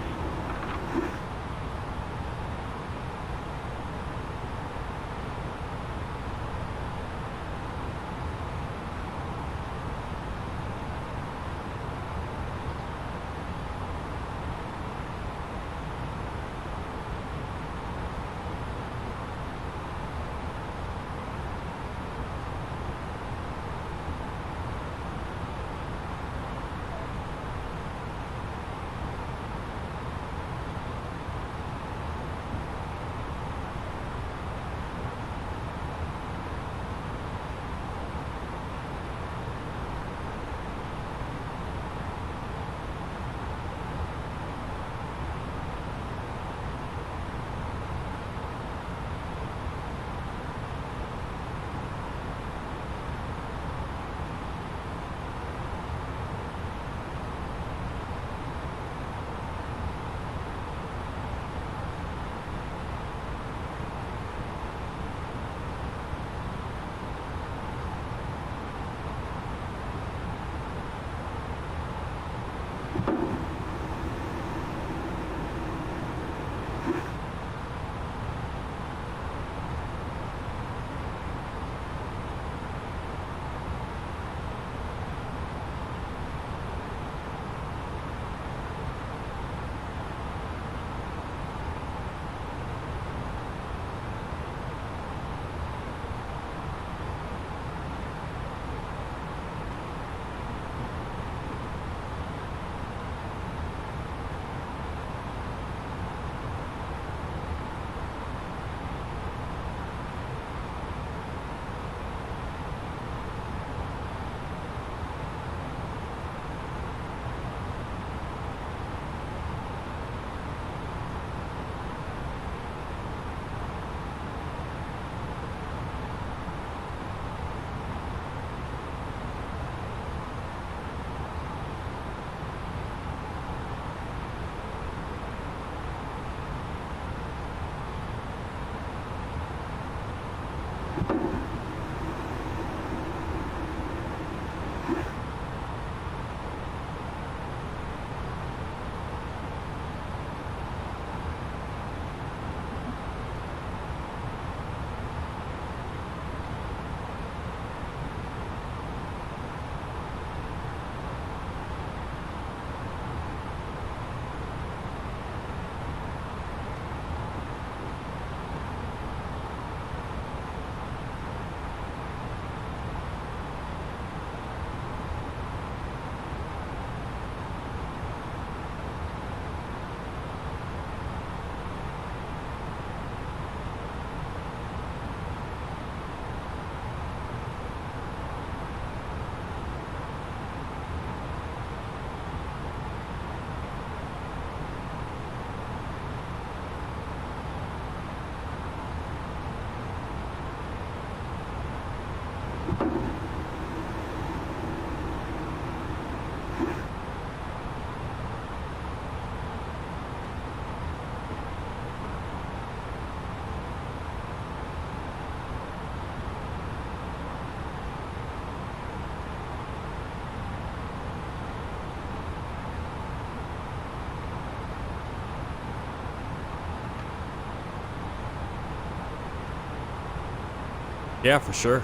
Yeah, for sure.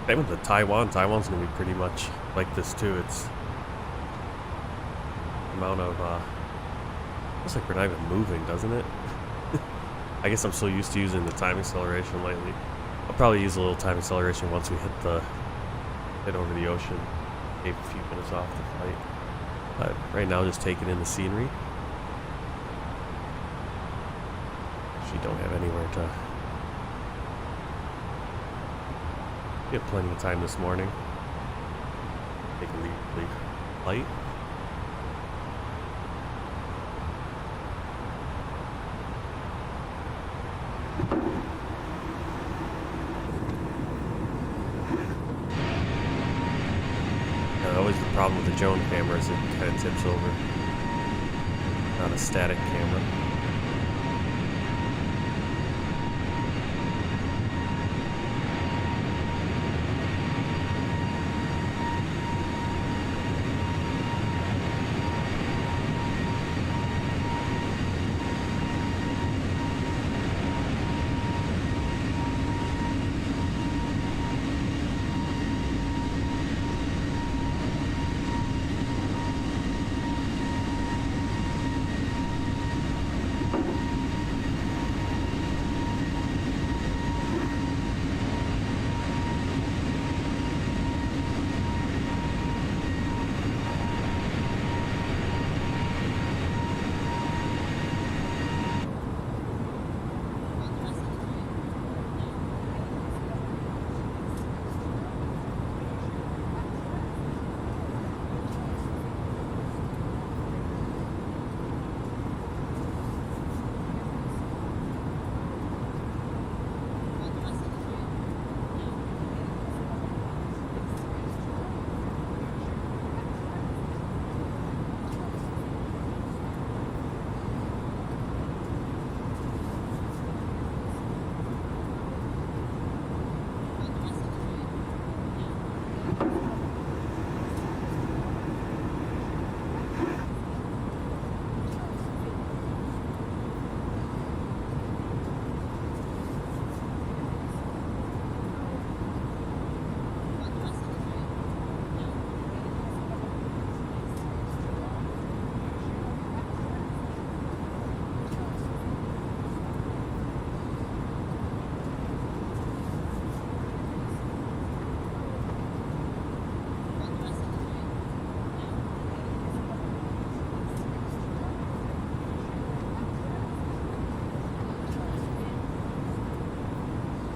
Same with the Taiwan. Taiwan's gonna be pretty much like this too. It's amount of looks like we're not even moving, doesn't it? I guess I'm so used to using the time acceleration lately. I'll probably use a little time acceleration once we hit over the ocean. Take a few minutes off the flight. But right now, just taking in the scenery. Actually, don't have anywhere to. We have plenty of time this morning. Take a leisurely flight. Always the problem with the drone camera is it kind of tips over. Not a static camera.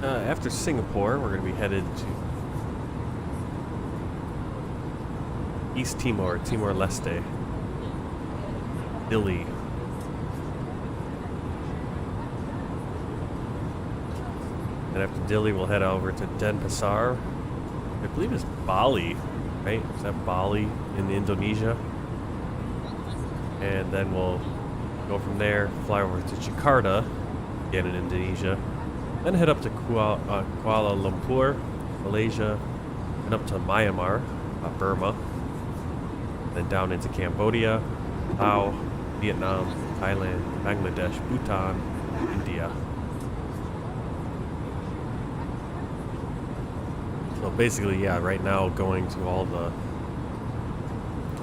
After Singapore, we're going to be headed to East Timor, Timor-Leste, Dili. And after Dili, we'll head over to Denpasar. I believe it's Bali, right? Is that Bali in Indonesia? And then we'll go from there, fly over to Jakarta, again in Indonesia. Then head up to Kuala Lumpur, Malaysia, and up to Myanmar, Burma. Then down into Cambodia, Laos, Vietnam, Thailand, Bangladesh, Bhutan, India. So basically, yeah, right now going to a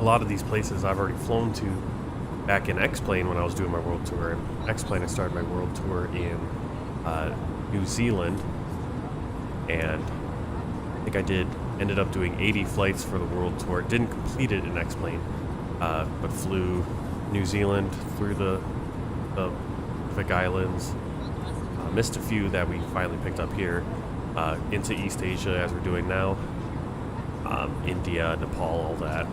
lot of these places I've already flown to back in X-Plane when I was doing my world tour. In X-Plane, I started my world tour in New Zealand, and I think I ended up doing 80 flights for the world tour. Didn't complete it in X-Plane, but flew New Zealand through the Pacific Islands. Missed a few that we finally picked up here, into East Asia as we're doing now, India, Nepal, all that,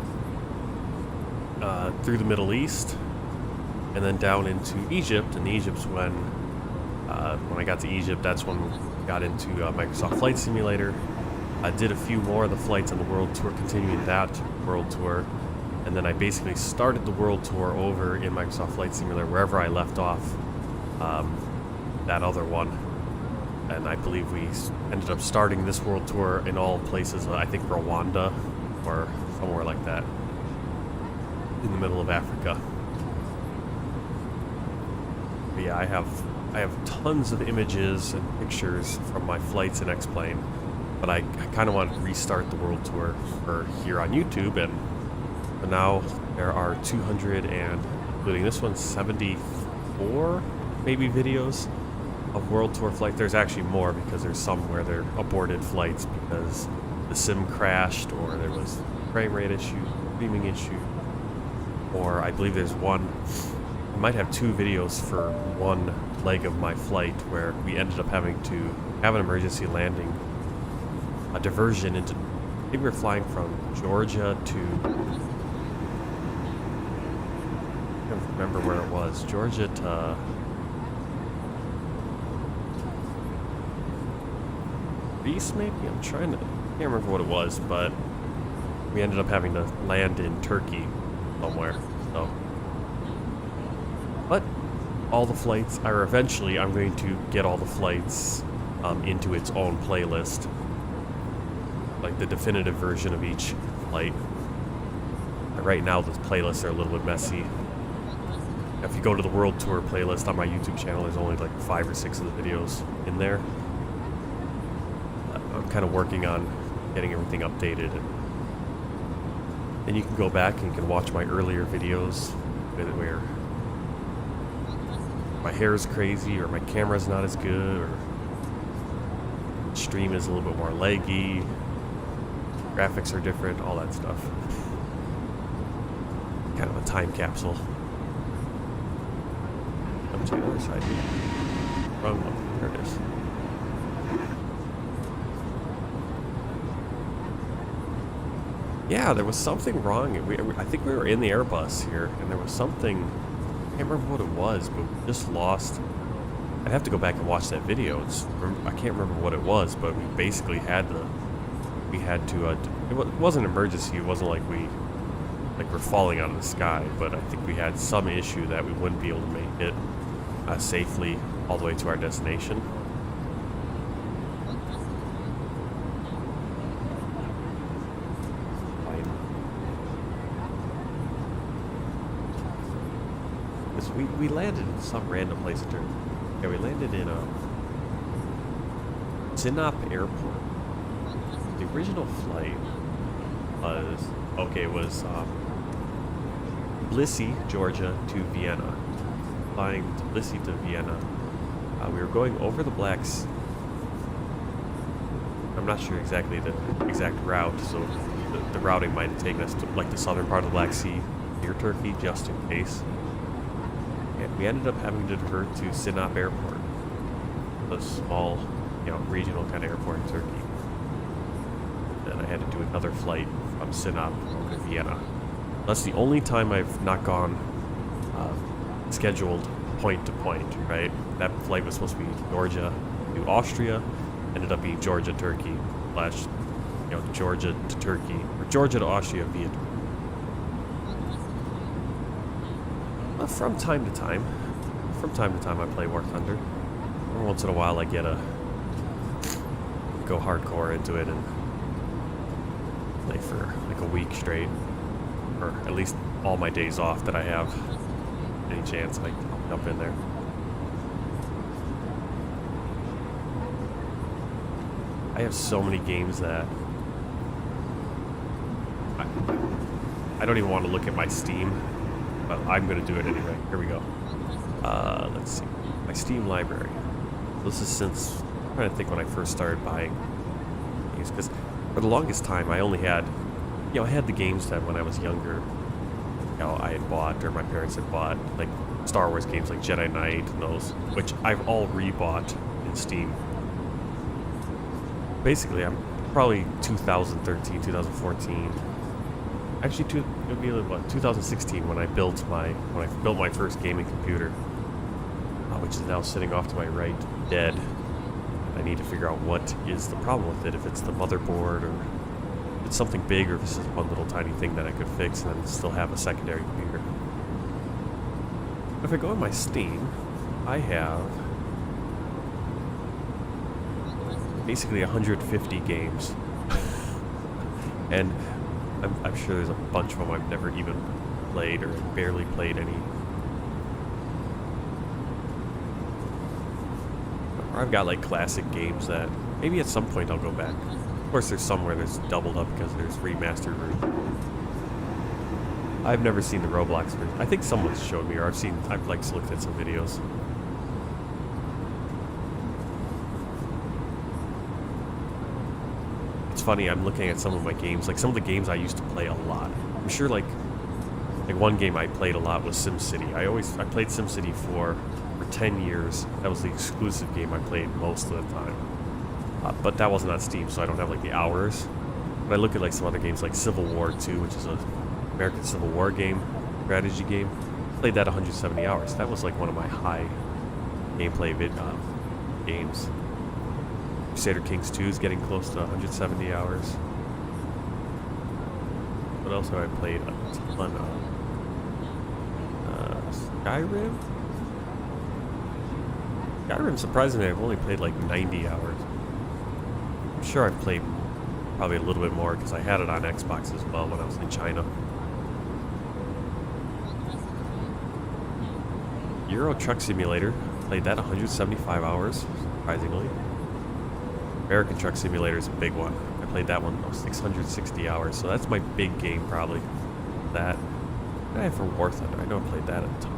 through the Middle East, and then down into Egypt. And Egypt's when I got to Egypt, that's when we got into Microsoft Flight Simulator. I did a few more of the flights on the world tour, continuing that world tour, and then I basically started the world tour over in Microsoft Flight Simulator wherever I left off that other one. And I believe we ended up starting this world tour in all places, I think Rwanda or somewhere like that, in the middle of Africa. But yeah, I have I have tons of images and pictures from my flights in X-Plane, but I kind of wanted to restart the world tour for here on YouTube, and so now there are 200 and, including this one, 74 maybe videos of world tour flight. There's actually more because there's some where they're aborted flights because the sim crashed or there was frame rate issue, streaming issue, or I believe there's one, I might have 2 videos for one leg of my flight where we ended up having to have an emergency landing, a diversion into, I think we were flying from Georgia to, I don't remember where it was, Georgia to Greece maybe? I'm trying to, I can't remember what it was, but we ended up having to land in Turkey somewhere, so. But all the flights, or eventually I'm going to get all the flights into its own playlist, like the definitive version of each flight. Right now the playlists are a little bit messy. If you go to the World Tour playlist on my YouTube channel, there's only like 5 or 6 of the videos in there. I'm kind of working on getting everything updated, and you can go back and you can watch my earlier videos where my hair is crazy, or my camera's not as good, or stream is a little bit more laggy, graphics are different, all that stuff. Kind of a time capsule. Up to the other side. Wrong one. There it is. Yeah, there was something wrong. I think we were in the Airbus here, and there was something. I can't remember what it was, but we just lost. I'd have to go back and watch that video. I can't remember what it was, but we basically had to. It wasn't an emergency. It wasn't like we're falling out of the sky, but I think we had some issue that we wouldn't be able to make it safely all the way to our destination. We landed in some random place in Turkey. Yeah, we landed in Sinop Airport. The original flight was Tbilisi, Georgia to Vienna. Flying Tbilisi to Vienna. We were going over the Black Sea. I'm not sure exactly the exact route, so the routing might have taken us to like the southern part of the Black Sea near Turkey, just in case. And we ended up having to divert to Sinop Airport, a small, regional kind of airport in Turkey. Then I had to do another flight from Sinop to Vienna. That's the only time I've not gone scheduled point to point, right? That flight was supposed to be Georgia to Austria, ended up being Georgia, Turkey, / Georgia to Turkey, or Georgia to Austria via Turkey. From time to time I play War Thunder. Every once in a while I go hardcore into it and play for like a week straight, or at least all my days off that I have. Any chance I'll jump in there. I have so many games that I don't even want to look at my Steam. But I'm going to do it anyway. Here we go. Let's see. My Steam library. This is since, I'm trying to think when I first started buying games. Because for the longest time, I only had, I had the games that when I was younger, I had bought, or my parents had bought, like Star Wars games like Jedi Knight and those, which I've all rebought in Steam. Basically, I'm probably 2013, 2014. Actually, it would be like 2016 when I built my first gaming computer, which is now sitting off to my right, dead. I need to figure out what is the problem with it. If it's the motherboard, or if it's something big, or if it's just one little tiny thing that I could fix and then still have a secondary computer. If I go on my Steam, I have basically 150 games, and I'm sure there's a bunch of them I've never even played or barely played any. Or I've got like classic games that maybe at some point I'll go back. Of course, there's somewhere there's doubled up because there's remastered version. I've never seen the Roblox version. I think someone's showed me, or I've like looked at some videos. It's funny, I'm looking at some of my games, like some of the games I used to play a lot. I'm sure like one game I played a lot was SimCity. I played SimCity for 10 years. That was the exclusive game I played most of the time. But that wasn't on Steam, so I don't have like the hours. But I look at like some other games like Civil War 2, which is a American Civil War game, strategy game. Played that 170 hours. That was like one of my high gameplay games. Crusader Kings 2 is getting close to 170 hours. What else have I played a ton of? Skyrim? Skyrim, surprisingly, I've only played like 90 hours. I'm sure I've played probably a little bit more because I had it on Xbox as well when I was in China. Euro Truck Simulator, played that 175 hours, surprisingly. American Truck Simulator is a big one. I played that one 660 hours, so that's my big game probably. That. What did I have for War Thunder? I know I played that a ton.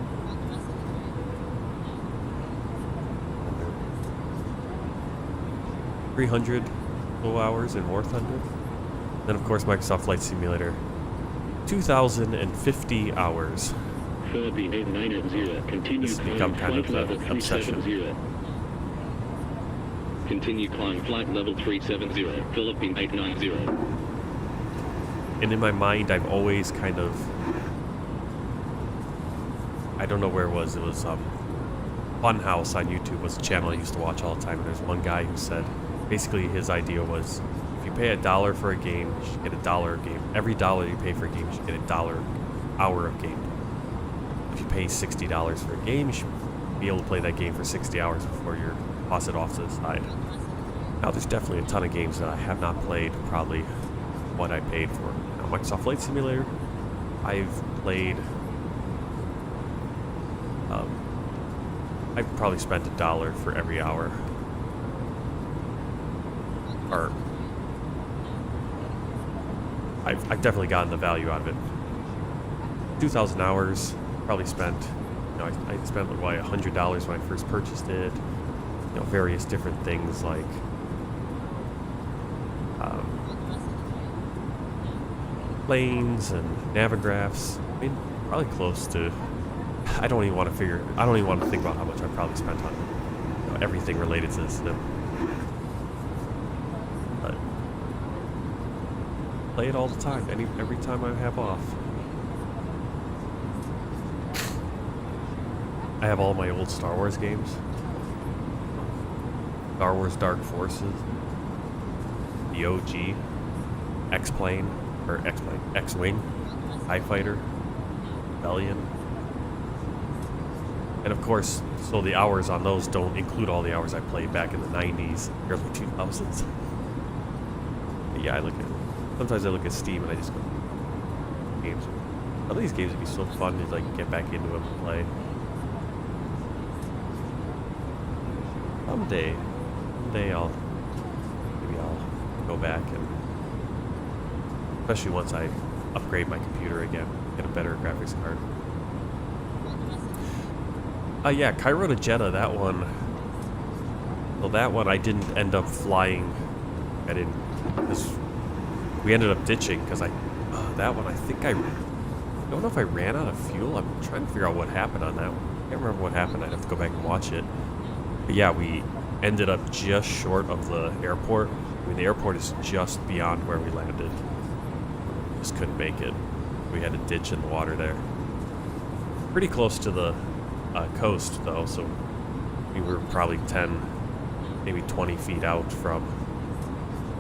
300 low hours in War Thunder. Then of course Microsoft Flight Simulator, 2,050 hours. Philippine 890, continue This has become kind of an obsession. Continue climb flight level 370, Philippine 890. And in my mind, I've always kind of, I don't know where it was Funhouse on YouTube was a channel I used to watch all the time, and there's one guy who said, basically his idea was, if you pay $1 for a game, you should get $1 a game. Every dollar you pay for a game, you should get $1 hour of game. If you pay $60 for a game, you should be able to play that game for 60 hours before you toss it off to the side. Now, there's definitely a ton of games that I have not played, probably what I paid for. Now, Microsoft Flight Simulator, I've played, I've probably spent $1 for every hour. Or, I've definitely gotten the value out of it. 2,000 hours, probably spent, you know, I spent like $100 when I first purchased it. You know, various different things like planes and navigraphs. I mean, probably close to. I don't even want to think about how much I probably spent on, you know, everything related to this sim. But play it all the time. Every time I have off. I have all my old Star Wars games. Star Wars Dark Forces, the OG, X-Wing, TIE Fighter, Rebellion. And of course, so the hours on those don't include all the hours I played back in the 90s, early 2000s. But yeah, sometimes I look at Steam and I just go, games. All these games would be so fun to like get back into them and play. Someday maybe I'll go back, and especially once I upgrade my computer again, get a better graphics card. Yeah, Cairo to Jeddah, that one I didn't end up flying. We ended up ditching because that one I don't know if I ran out of fuel. I'm trying to figure out what happened on that one. I can't remember what happened. I'd have to go back and watch it. But yeah, we ended up just short of the airport. I mean, the airport is just beyond where we landed. Just couldn't make it. We had a ditch in the water there. Pretty close to the coast, though, so we were probably 10, maybe 20 feet out from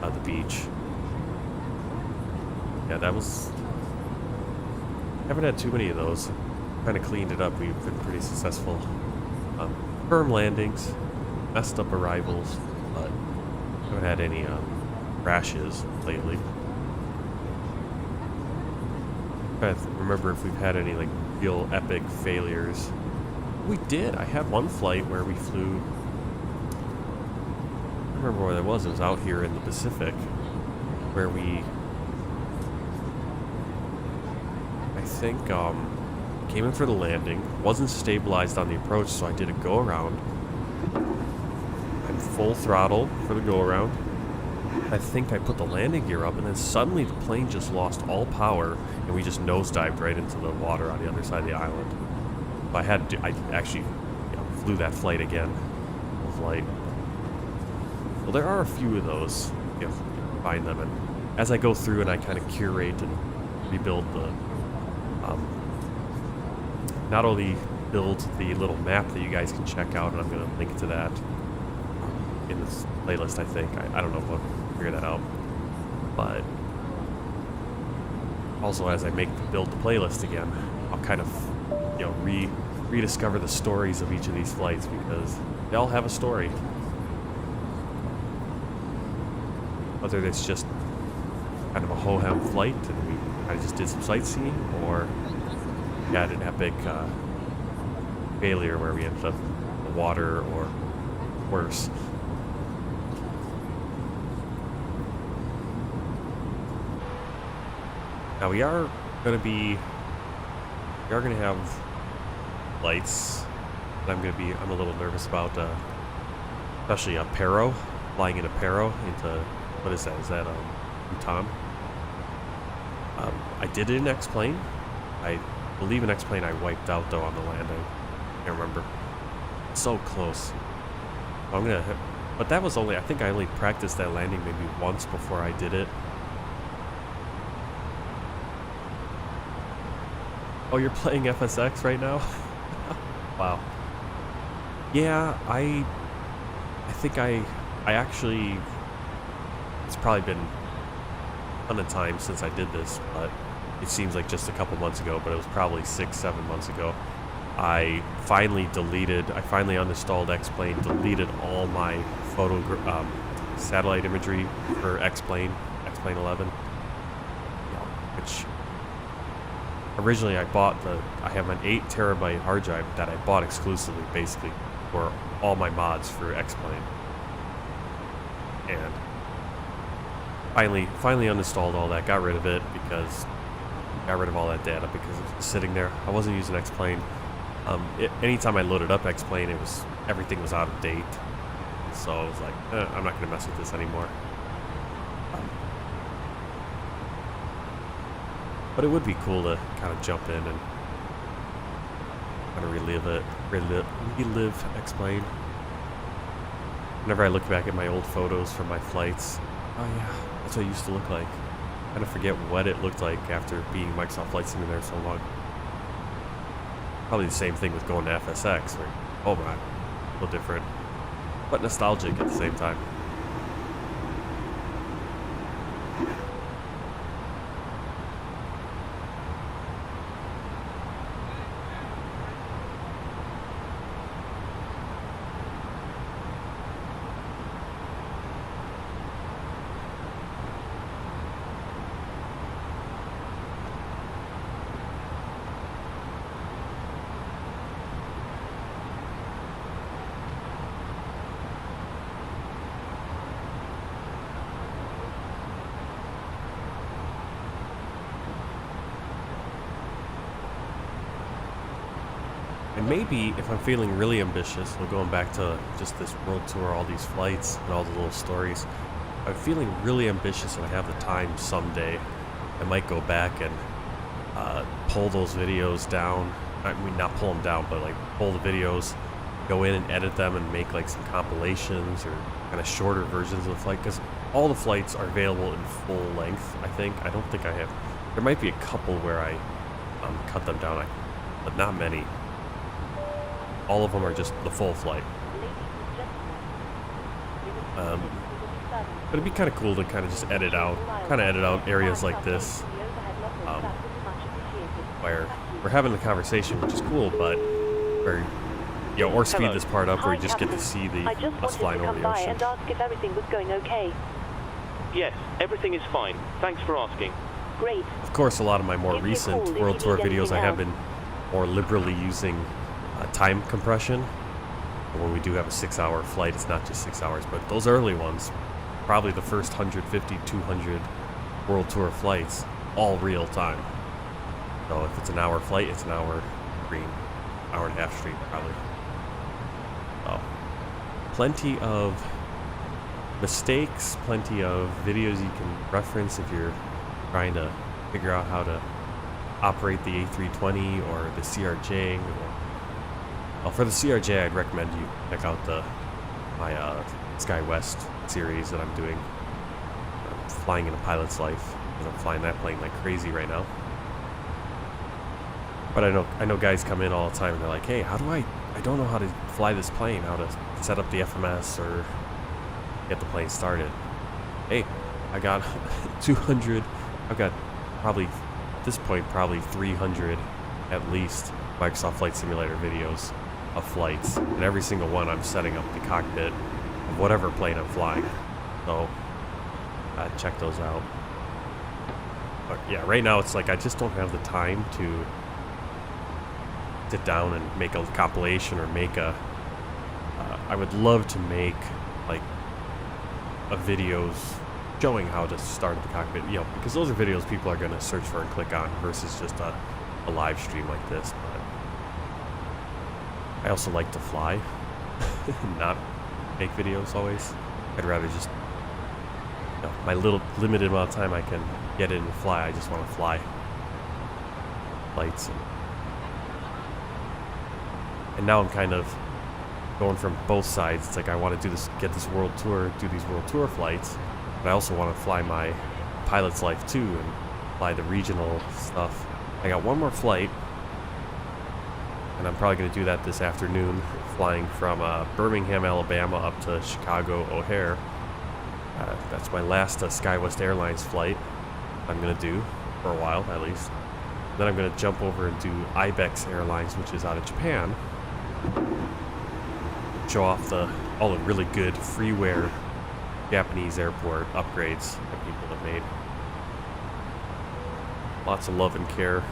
the beach. Yeah, that was... Haven't had too many of those. Kind of cleaned it up. We've been pretty successful. Firm landings, messed up arrivals, but haven't had any crashes lately. I remember if we've had any like real epic failures. We did. I had one flight where we flew remember where that was. It was out here in the Pacific, where we, I think, came in for the landing. Wasn't stabilized on the approach, so I did a go around. I'm full throttle for the go around. I think I put the landing gear up, and then suddenly the plane just lost all power, and we just nosedived right into the water on the other side of the island. So I actually flew that flight again. Well, there are a few of those, if you find them, and as I go through and I kind of curate and rebuild the, not only build the little map that you guys can check out, and I'm going to link to that in this playlist, I think. I don't know if I'll figure that out, but also as I build the playlist again, I'll kind of, rediscover the stories of each of these flights, because they all have a story. Whether it's just kind of a ho-hum flight and we kind of just did some sightseeing, or we had an epic failure where we ended up in the water, or worse. Now we are going to have flights that I'm a little nervous about, especially a Paro, flying in a Paro into, what is that? Is that Bhutan? I did it in X-Plane. I believe in X-Plane I wiped out though on the landing. I can't remember. So close. But that was I think I only practiced that landing maybe once before I did it. Oh, you're playing FSX right now? Wow. Yeah, I think I actually, it's probably been a ton of time since I did this, but it seems like just a couple months ago, but it was probably 6-7 months ago. I finally uninstalled X-Plane, deleted all my satellite imagery for X-Plane 11, which originally I have an 8 terabyte hard drive that I bought exclusively, basically, for all my mods for X-Plane. And finally uninstalled all that, got rid of it, got rid of all that data because it was sitting there. I wasn't using X-Plane. Anytime I loaded up X-Plane, everything was out of date. So I was like, I'm not gonna mess with this anymore. But it would be cool to kind of jump in and kind of relive X-Plane. Whenever I look back at my old photos from my flights, oh yeah, that's what it used to look like. I kind of forget what it looked like after being Microsoft Flight Simulator so long. Probably the same thing with going to FSX, where, oh my, a little different, but nostalgic at the same time. And maybe if I'm feeling really ambitious, we're going back to just this world tour, all these flights and all the little stories. If I'm feeling really ambitious and I have the time someday, I might go back and pull those videos down. I mean, not pull them down, but like pull the videos, go in and edit them and make like some compilations or kind of shorter versions of the flight, because all the flights are available in full length, I think. I don't think I have. There might be a couple where I cut them down, but not many. All of them are just the full flight. But it'd be kind of cool to kind of just edit out areas like this, where we're having the conversation, which is cool, but where, or speed this part up where you just get to see us flying over the ocean. And ask if everything was going okay. Yes, everything is fine. Thanks for asking. Great. Of course, a lot of my more recent World Tour videos, I have been more liberally using time compression, But when we do have a 6-hour flight, it's not just 6 hours, but those early ones, probably the first 150, 200 World Tour flights, all real time. So if it's an hour flight, it's an hour stream, hour and a half stream probably. So plenty of mistakes, plenty of videos you can reference if you're trying to figure out how to operate the A320 or the CRJ. Well, for the CRJ, I'd recommend you check out my SkyWest series that I'm doing. I'm flying in a pilot's life, and I'm flying that plane like crazy right now. But I know guys come in all the time and they're like, hey, how do I don't know how to fly this plane, how to set up the FMS or get the plane started. Hey, I got 200, I've got probably, at this point, probably 300 at least Microsoft Flight Simulator videos of flights. And every single one I'm setting up the cockpit of whatever plane I'm flying. So, check those out. But yeah, right now it's like I just don't have the time to sit down and make a compilation or make a I would love to make like a videos showing how to start the cockpit, you know, because those are videos people are going to search for and click on versus just a live stream like this. But I also like to fly not make videos always. I'd rather just, you know, my little limited amount of time I can get in and fly, I just want to fly flights. And now I'm kind of going from both sides. It's like I want to do this, get this world tour, do these world tour flights, but I also want to fly my pilot's life too and fly the regional stuff. I got one more flight, and I'm probably going to do that this afternoon, flying from Birmingham, Alabama up to Chicago O'Hare. That's my last SkyWest Airlines flight I'm going to do for a while at least. Then I'm going to jump over and do Ibex Airlines, which is out of Japan. Show off all the really good freeware Japanese airport upgrades that people have made. Lots of love and care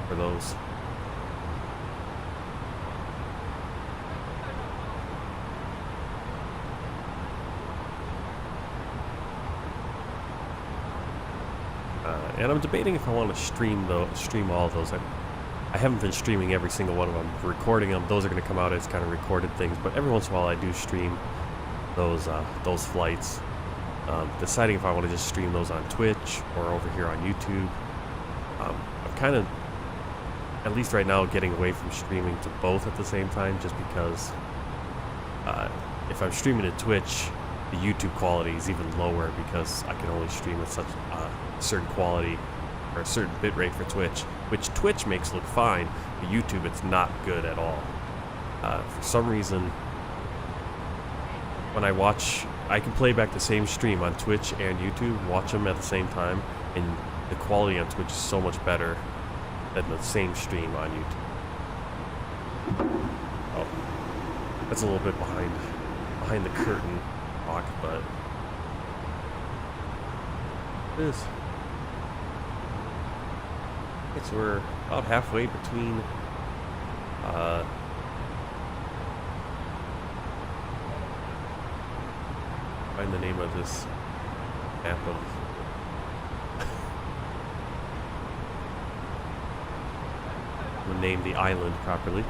for those. And I'm debating if I want to stream all of those. I haven't been streaming every single one of them. Recording them, those are going to come out as kind of recorded things. But every once in a while, I do stream those flights. Deciding if I want to just stream those on Twitch or over here on YouTube. I'm kind of, at least right now, getting away from streaming to both at the same time, just because if I'm streaming to Twitch, the YouTube quality is even lower because I can only stream at such a certain quality or a certain bitrate for Twitch, which Twitch makes look fine, but YouTube it's not good at all. For some reason, when I watch, I can play back the same stream on Twitch and YouTube, watch them at the same time, and the quality on Twitch is so much better than the same stream on YouTube. Oh, that's a little bit behind the curtain talk, but it is. Okay, so we're about halfway between find the name of this map of we'll name the island properly.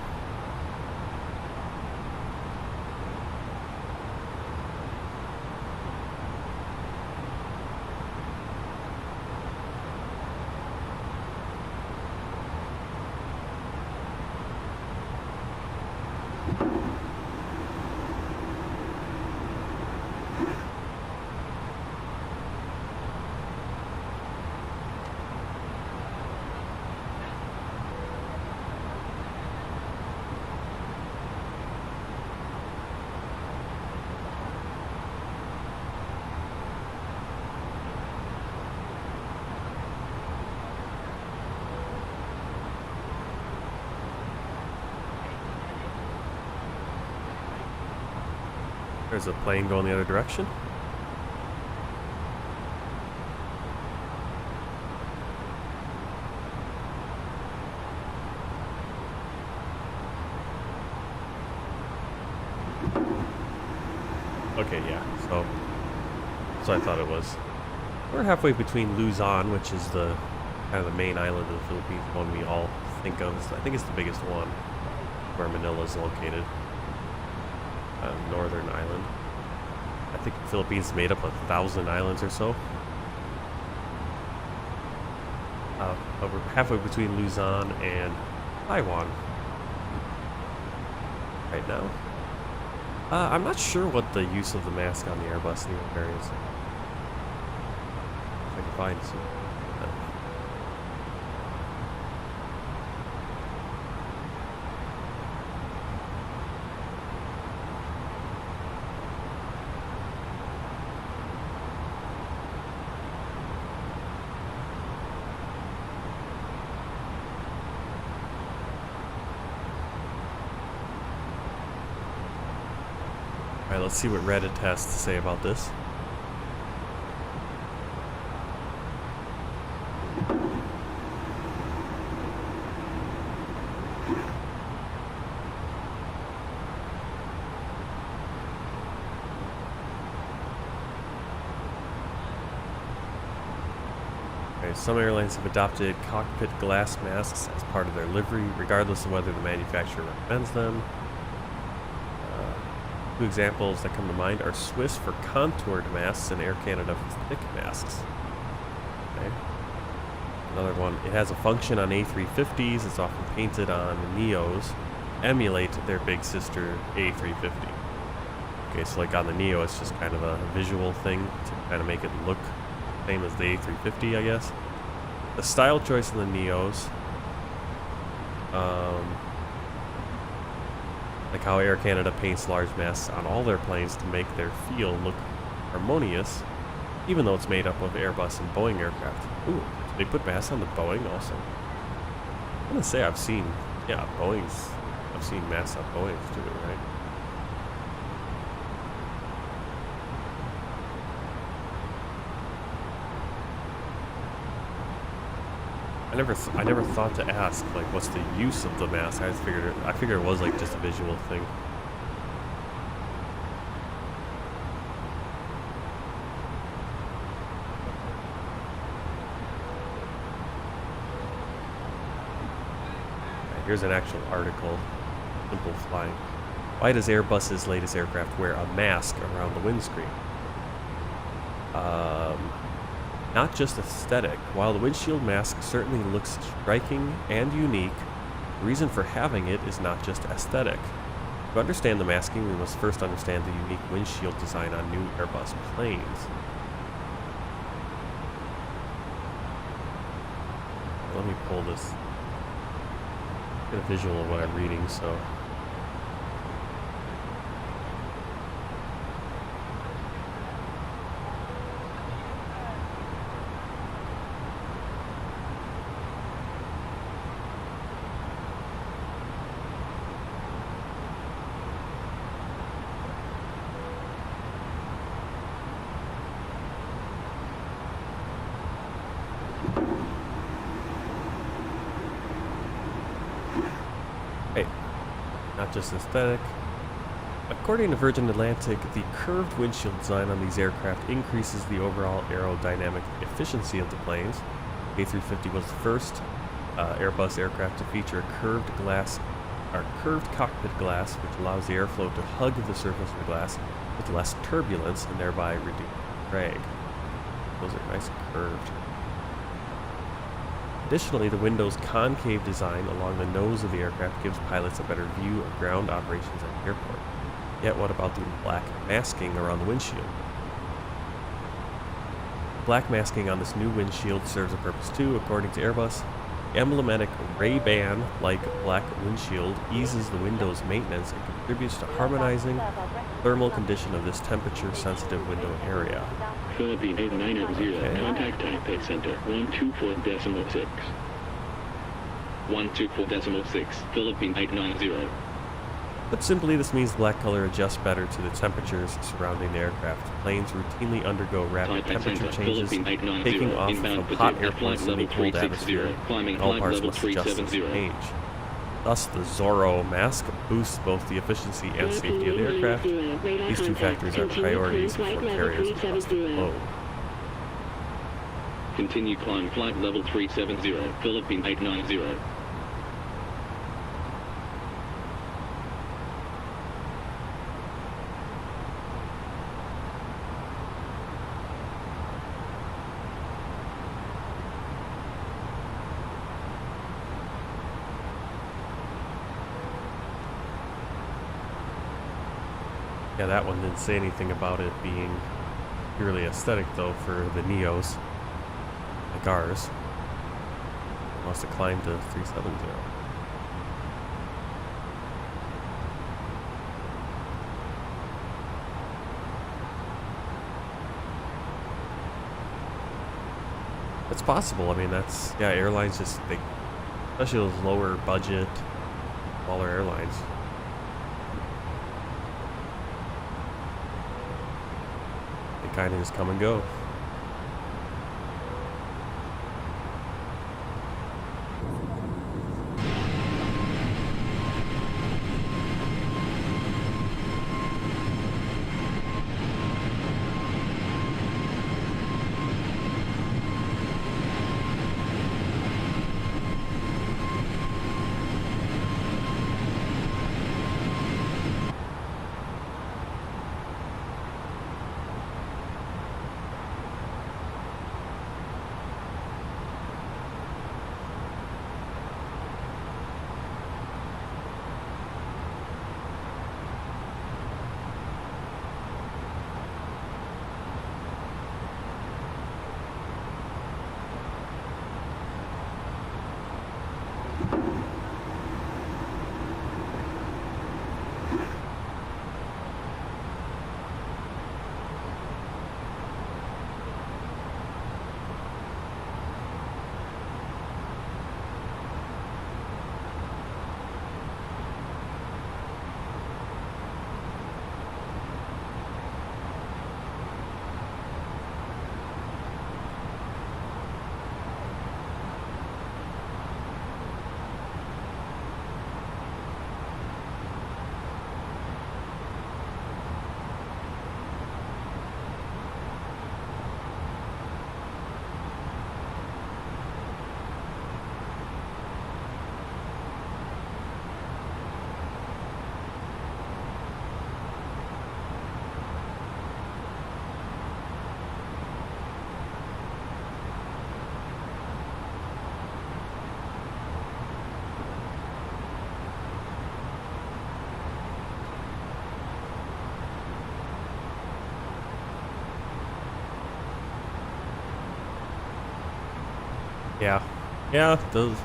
There's a plane going the other direction. Okay, yeah. So I thought it was. We're halfway between Luzon, which is the kind of the main island of the Philippines, one we all think of. I think it's the biggest one, where Manila is located. Northern island. I think the Philippines is made up of 1,000 islands or so. But we're halfway between Luzon and Taiwan right now. I'm not sure what the use of the mask on the Airbus Neo is. If I can find some. Alright, let's see what Reddit has to say about this. Okay, some airlines have adopted cockpit glass masks as part of their livery, regardless of whether the manufacturer recommends them. Two examples that come to mind are Swiss for contoured masks and Air Canada for thick masks. Okay. Another one, it has a function on A350s, it's often painted on Neos, emulate their big sister A350. Okay, so like on the Neo, it's just kind of a visual thing to kind of make it look the same as the A350, I guess. The style choice in the Neos, like how Air Canada paints large masks on all their planes to make their feel look harmonious, even though it's made up of Airbus and Boeing aircraft. Ooh, did they put masks on the Boeing also? I'm gonna say I've seen masks on Boeings too, right? I never thought to ask like what's the use of the mask. I figured it was like just a visual thing. Here's an actual article. Simple flying. Why does Airbus's latest aircraft wear a mask around the windscreen? Not just aesthetic. While the windshield mask certainly looks striking and unique, the reason for having it is not just aesthetic. To understand the masking, we must first understand the unique windshield design on new Airbus planes. Let me pull this. Get a visual of what I'm reading, so. Not just aesthetic. According to Virgin Atlantic, the curved windshield design on these aircraft increases the overall aerodynamic efficiency of the planes. A350 was the first Airbus aircraft to feature a curved cockpit glass, which allows the airflow to hug the surface of the glass with less turbulence and thereby reduce drag. Those are nice and curved. Additionally, the window's concave design along the nose of the aircraft gives pilots a better view of ground operations at the airport. Yet what about the black masking around the windshield? Black masking on this new windshield serves a purpose too, according to Airbus. The emblematic Ray-Ban-like black windshield eases the window's maintenance and contributes to harmonizing thermal condition of this temperature-sensitive window area. Philippine 890, okay. Contact Taipei Center 124.6. 124.6, Philippine 890. Put simply, this means the black color adjusts better to the temperatures surrounding the aircraft. Planes routinely undergo rapid temperature changes, taking off from hot air points in the cold atmosphere, and all parts must adjust to this change. Thus, the Zorro mask boosts both the efficiency and safety of the aircraft. These two factors are priorities for carriers across the globe. Continue climb flight level 370, Philippine 890. Yeah, that one didn't say anything about it being purely aesthetic, though, for the Neos, like ours. It must have climbed to 370. It's possible. I mean, that's, yeah, airlines just, they, especially those lower budget, smaller airlines. Kind of just come and go. Yeah, those.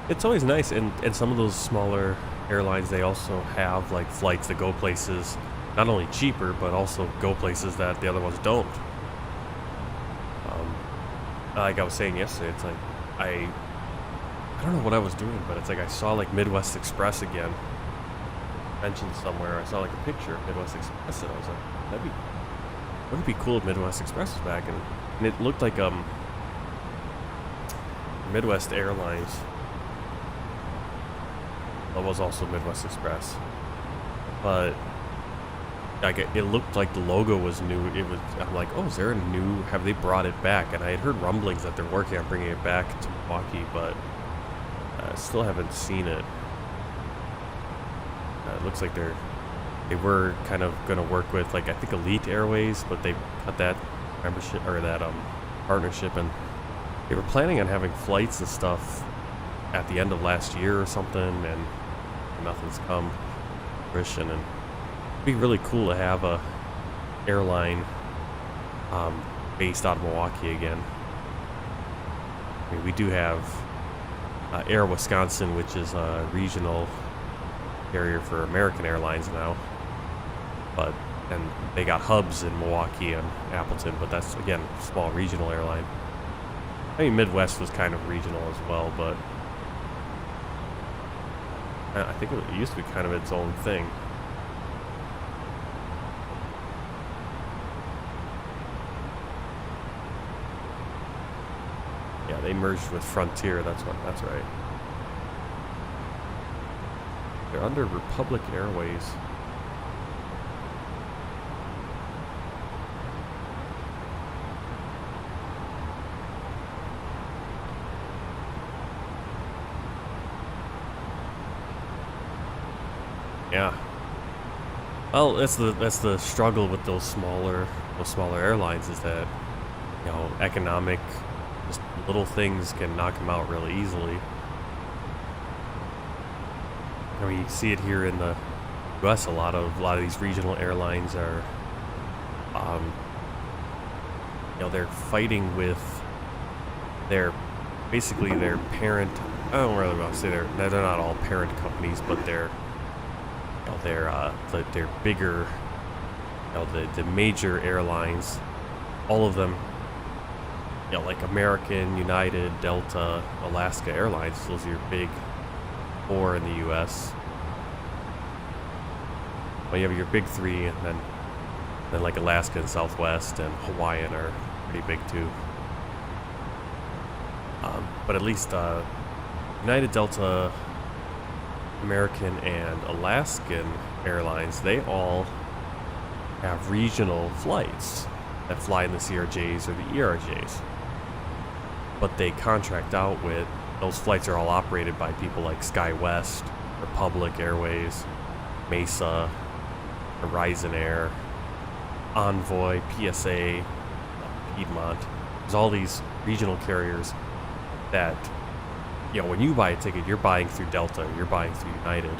It's always nice, and some of those smaller airlines, they also have like flights that go places not only cheaper but also go places that the other ones don't. Like I was saying yesterday, it's like I don't know what I was doing, but it's like I saw like Midwest Express again mentioned somewhere. I saw like a picture of Midwest Express, and I was like, wouldn't it be cool if Midwest Express was back? And it looked like Midwest Airlines. That was also Midwest Express, but like it looked like the logo was new. I'm like, oh, is there a new? Have they brought it back? And I had heard rumblings that they're working on bringing it back to Milwaukee, but I still haven't seen it. It looks like they were kind of going to work with, like, I think Elite Airways, but they cut that membership or that partnership, and they were planning on having flights and stuff at the end of last year or something, and nothing's come to fruition. And it'd be really cool to have a airline based out of Milwaukee again. I mean, we do have Air Wisconsin, which is a regional carrier for American Airlines now, and they got hubs in Milwaukee and Appleton, but that's, again, a small regional airline. I mean, Midwest was kind of regional as well, but I think it used to be kind of its own thing. Yeah, they merged with Frontier, that's right. They're under Republic Airways. Yeah. Well, that's the struggle with those smaller airlines, is that, you know, economic, just little things can knock them out really easily. I mean, you see it here in the U.S. A lot of these regional airlines are, you know, they're fighting with basically their parent. I don't really want to say they're not all parent companies, but they're bigger, you know, the major airlines, all of them, you know, like American, United, Delta, Alaska Airlines. Those are your big four in the U.S. Well, you have your big three, and then like Alaska and Southwest and Hawaiian are pretty big too. But at least United, Delta, American, and Alaskan Airlines, they all have regional flights that fly in the CRJs or the ERJs. But they contract out with, those flights are all operated by people like SkyWest, Republic Airways, Mesa, Horizon Air, Envoy, PSA, Piedmont. There's all these regional carriers that, you know, when you buy a ticket, you're buying through Delta, you're buying through United,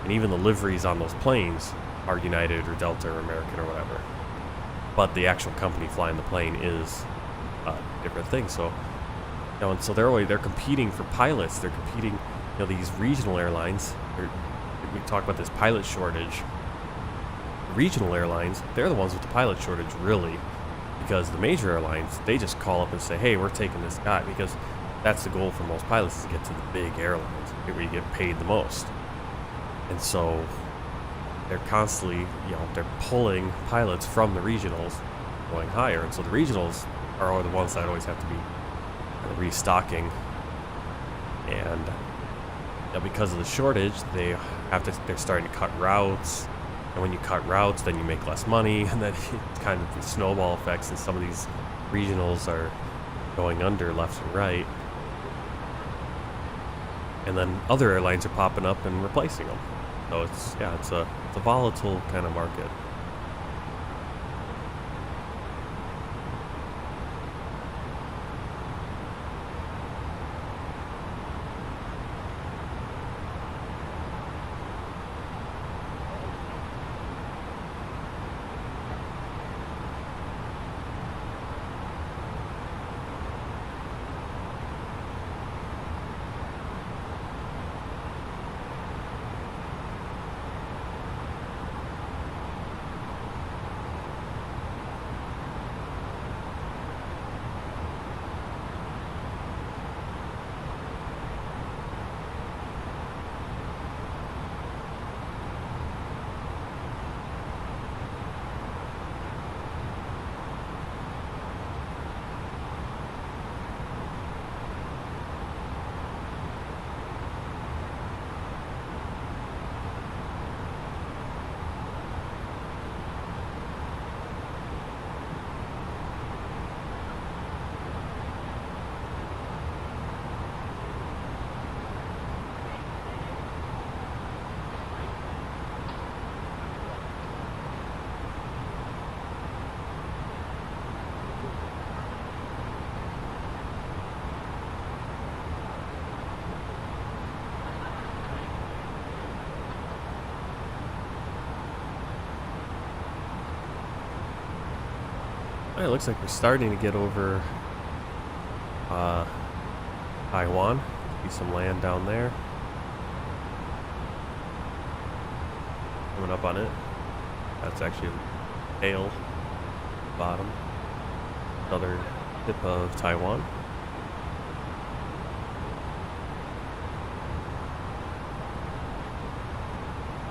and even the liveries on those planes are United or Delta or American or whatever. But the actual company flying the plane is a different thing. So, you know, and so they're competing for pilots. They're competing, you know, these regional airlines. We talk about this pilot shortage. Regional airlines, they're the ones with the pilot shortage, really, because the major airlines, they just call up and say, hey, we're taking this guy, because that's the goal for most pilots, is to get to the big airlines where you get paid the most. And so they're constantly, you know, they're pulling pilots from the regionals going higher. And so the regionals are the ones that always have to be kind of restocking. And, you know, because of the shortage, they're starting to cut routes. And when you cut routes, then you make less money, and then it kind of snowball effects, and some of these regionals are going under left and right. And then other airlines are popping up and replacing them. So it's a volatile kind of market. It looks like we're starting to get over Taiwan. See some land down there. Coming up on it. That's actually a tail bottom. Southern tip of Taiwan.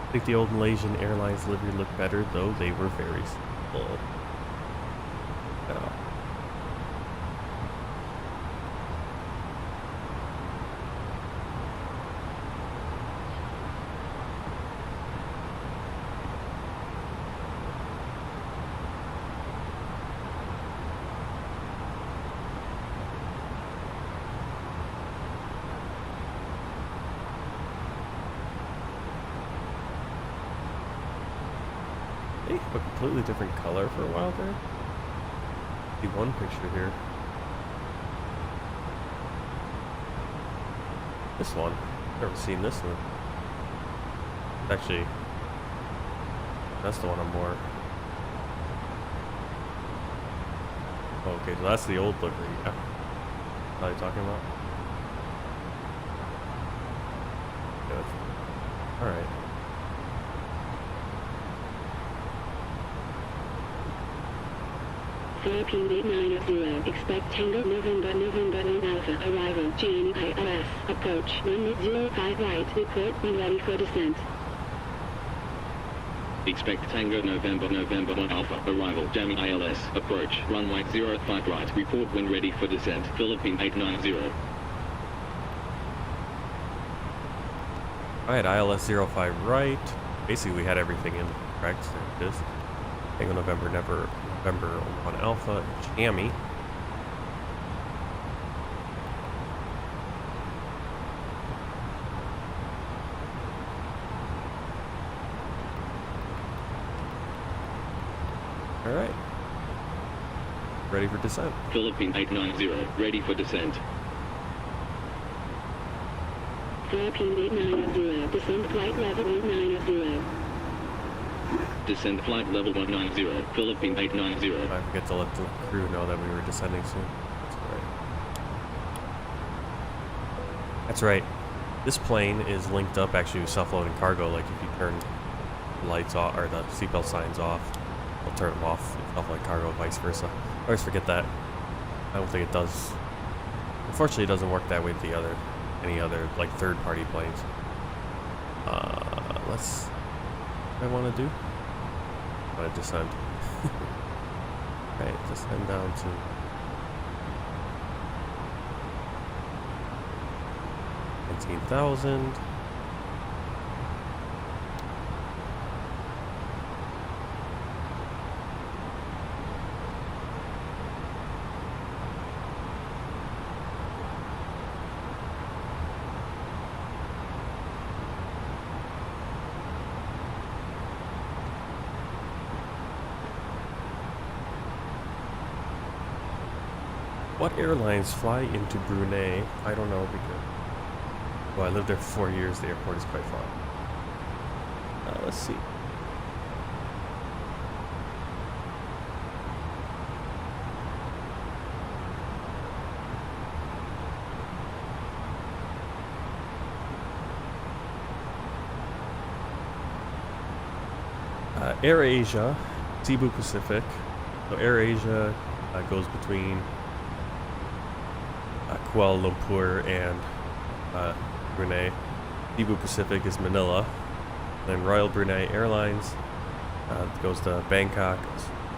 I think the old Malaysian Airlines livery looked better, though they were very simple. They have a completely different color for a while there. See one picture here. This one. Never seen this one. Actually, that's the one I'm more. Oh, okay, so that's the old livery. Yeah. What are you talking about? Good. All right. Philippine 8990, expect Tango November 1 Alpha, arrival, GNIOS, approach, runway 05 right, report when ready for descent. Expect Tango November 1 Alpha, arrival, Jamie ILS, approach, runway 05 right, report when ready for descent, Philippine 890. Alright, ILS 05 right. Basically, we had everything in, correct? There it is. Tango November 1 Alpha, Jammy. Alright. Ready for descent. Philippine 890, ready for descent. Philippine 890, descent flight level 190. Descent flight level 190, Philippine 890. I forget to let the crew know that we were descending soon. That's right. That's right. This plane is linked up actually with self-loading cargo. Like if you turn the lights off or the seatbelt signs off, it'll turn them off. Self-loading cargo, vice versa. I always forget that. I don't think it does. Unfortunately, it doesn't work that way with any other like third-party planes. Let's. What I want to do. I want to descend. Right, descend down to 19,000. What airlines fly into Brunei? I don't know because, well, I lived there for 4 years. The airport is quite far. Let's see. AirAsia, Cebu Pacific. So AirAsia goes between Kuala Lumpur and Brunei. Cebu Pacific is Manila. Then Royal Brunei Airlines goes to Bangkok,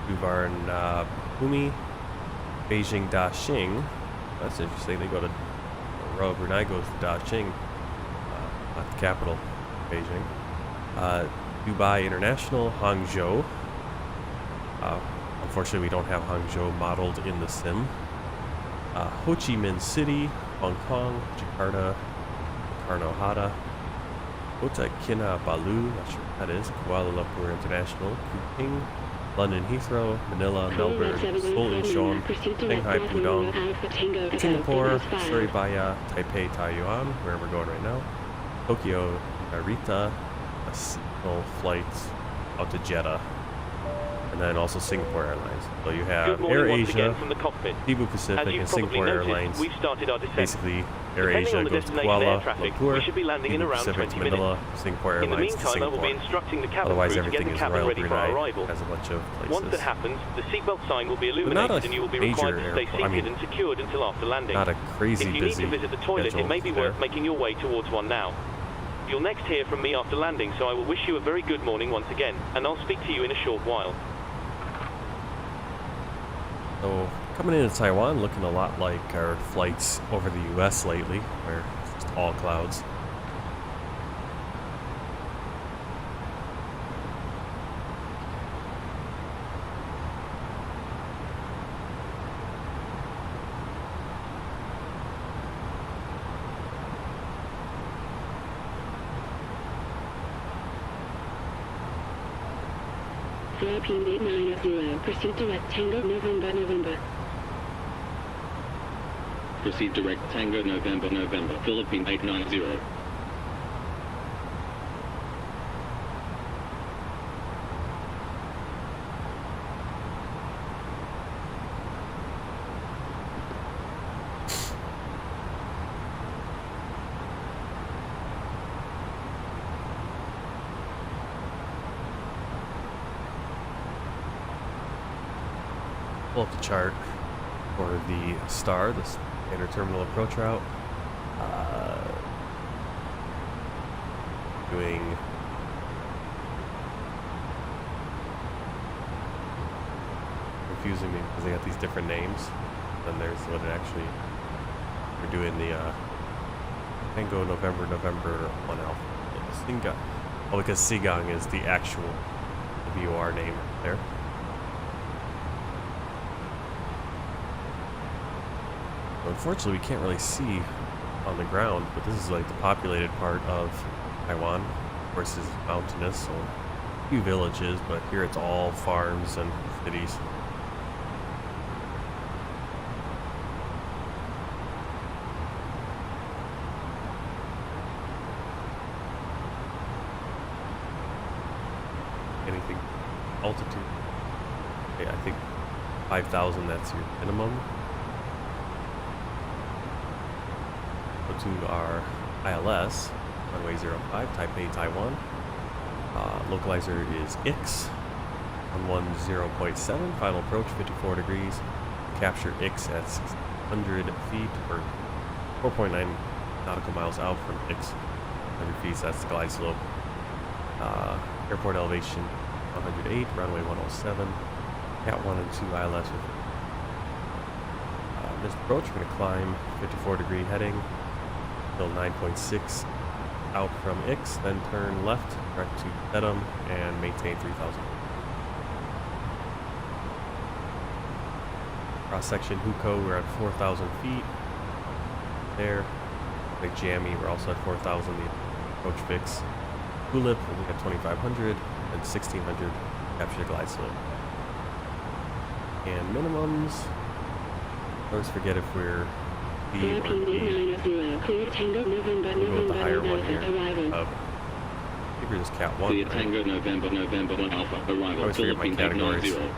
Suvarnabhumi, Beijing Daxing. That's interesting. They go to Royal Brunei goes to Daxing, not the capital, Beijing. Dubai International, Hangzhou. Unfortunately, we don't have Hangzhou modeled in the sim. Ho Chi Minh City, Hong Kong, Jakarta, Karnohata, Kota Kinabalu, not sure what that is, Kuala Lumpur International, Kuping, London Heathrow, Manila, Melbourne, Seoul Incheon, Shanghai Pudong, Singapore, Surabaya, Taipei, Taiwan, where we're going right now, Tokyo, Narita, a seasonal flight out to Jeddah. And then also Singapore Airlines. So you have AirAsia, Cebu Pacific, and Singapore Airlines. Basically, AirAsia goes to Kuala Lumpur, Cebu Pacific to Manila, Singapore Airlines to Singapore. Otherwise, everything is Royal Brunei, has a bunch of places. Once that happens, the seatbelt sign will be illuminated and you will be required to stay seated and secured until after landing. Not a crazy If you need to visit the toilet, it may be worth making your way towards one now. You'll next hear from me after landing, so I will wish you a very good morning once again, and I'll speak to you in a short while. So, coming into Taiwan, looking a lot like our flights over the US lately, where it's just all clouds. Philippine 890, proceed direct Tango November November. Proceed direct Tango November November, Philippine 890. Pull up the chart for the STAR, the standard terminal approach route. Doing confusing me because they got these different names. Then there's what it actually. We're doing the Tango November 1 Alpha. Singang. Oh, because Sigang is the actual WR name right there. Unfortunately, we can't really see on the ground, but this is like the populated part of Taiwan. Of course, it's mountainous, so a few villages, but here it's all farms and cities. Anything altitude? Okay, I think 5,000, that's your minimum. To our ILS, runway 05, Taipei, Taiwan. Localizer is X, 110.7, final approach 54 degrees. Capture X at 600 feet, or 4.9 nautical miles out from X. 100 feet, so that's the glide slope. Airport elevation 108, runway 107. Cat 1 and 2 ILS. This approach, we're going to climb 54 degree heading. 9.6 out from X, then turn left direct to Dedham and maintain 3,000. Cross section Huko, we're at 4,000 feet. There, Big Jammy, we're also at 4,000. The approach fix. Tulip, we got 2,500 and 1,600. Capture the glide slope. And minimums. I always forget if we're B or D. Tango November We'll go with the higher one here. arrival. I think we're just Cat 1. Clear Right? Tango November 1 Alpha, I arrival, always forget my Philippine categories. 890.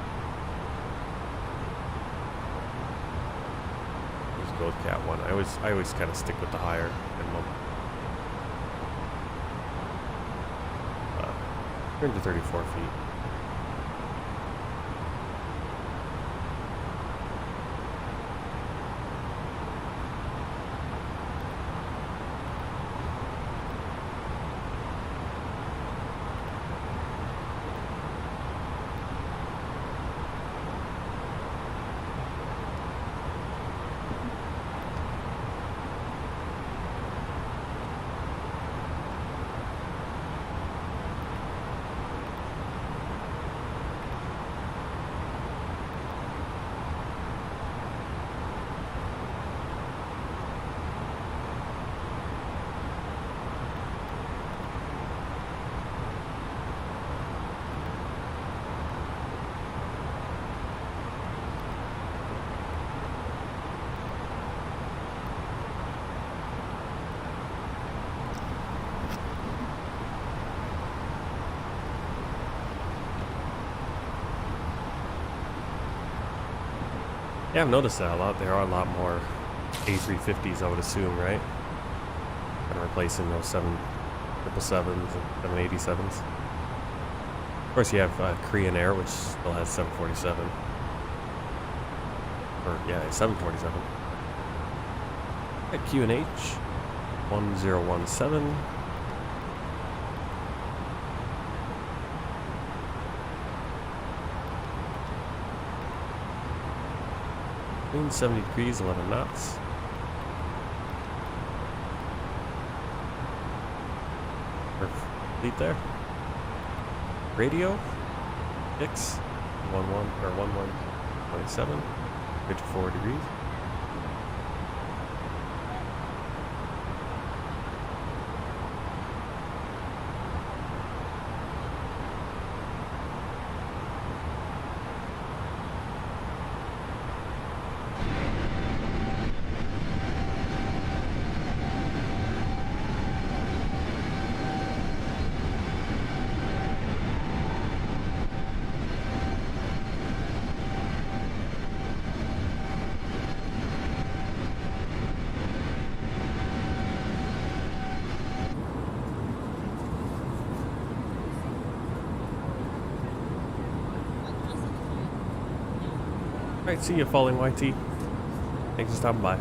Just go with Cat 1. I always kind of stick with the higher minimum. 334 feet. Yeah, I've noticed that a lot. There are a lot more A350s, I would assume, right? Kind of replacing those 777s and 787s. Of course, you have Korean Air, which still has 747. Or, yeah, 747. At QNH, 1017. Wind 70 degrees, 11 knots. Perfect. Fleet there. Radio, X, 11 or 1127, 54 degrees. Alright, see you, Falling YT. Thanks for stopping by.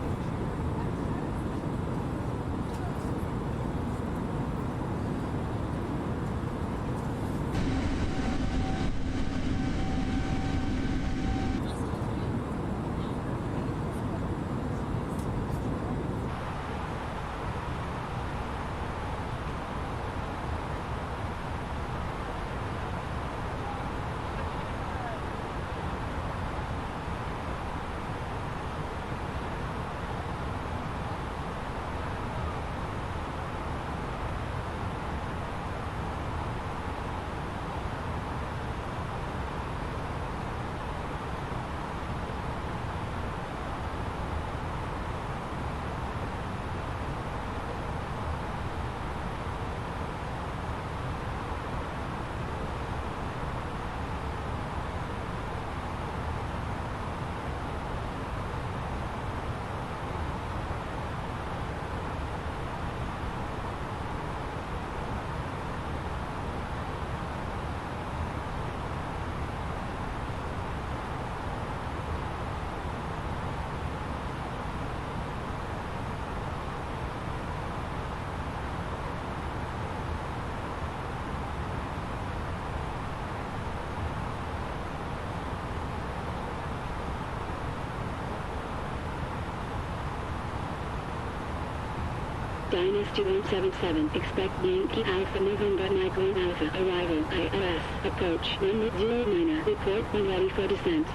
Dynasty 177, expect Yankee Alpha November Micro Alpha, arrival, ILS, approach, 109, report when ready for descent.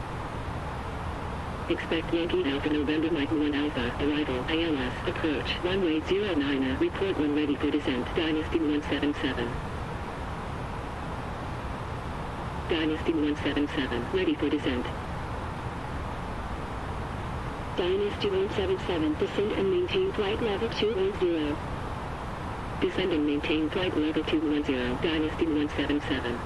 Expect Yankee Alpha November Micro 1 Alpha, arrival, ILS, approach, runway 09, report when ready for descent, Dynasty 177. Dynasty 177, ready for descent. Dynasty 177, descend and maintain flight level 210. Descend and maintain flight level 210, Dynasty 177.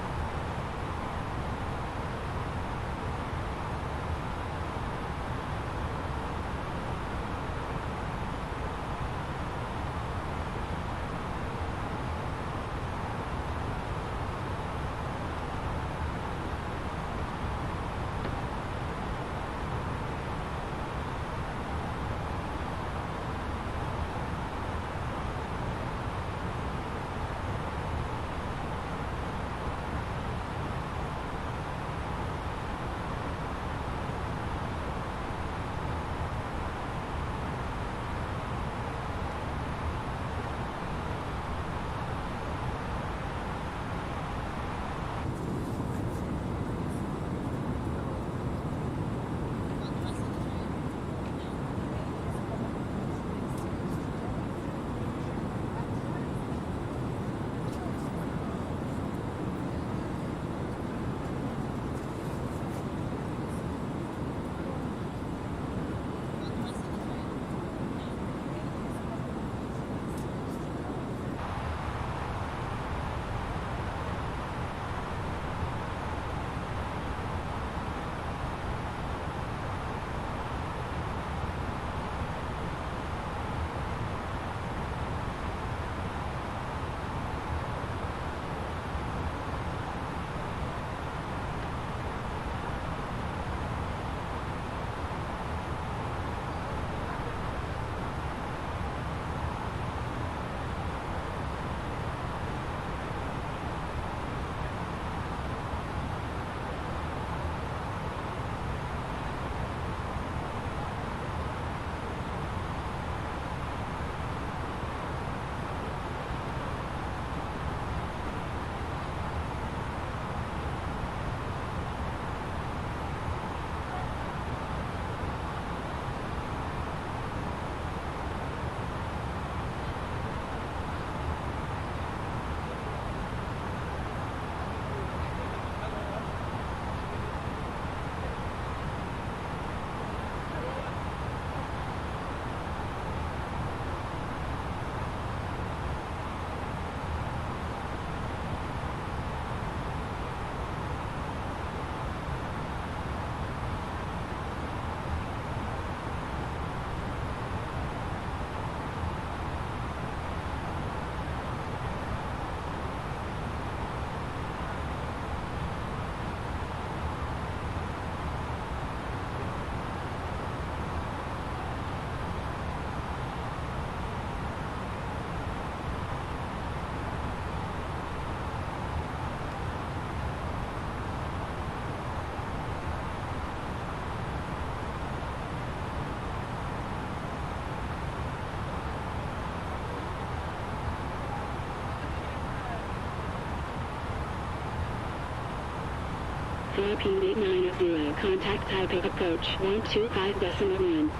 Philippine 890, contact Taipei approach 125.1.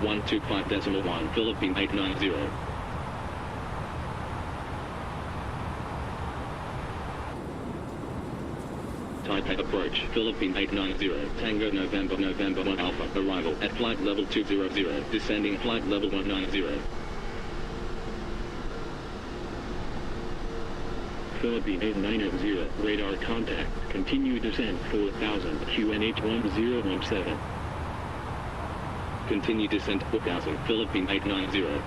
125.1, Philippine 890. Taipei approach, Philippine 890, Tango November 1 Alpha, arrival at flight level 200, descending flight level 190. Philippine 890, radar contact, continue descent 4000, QNH 1017. Continue descent 4000, Philippine 890.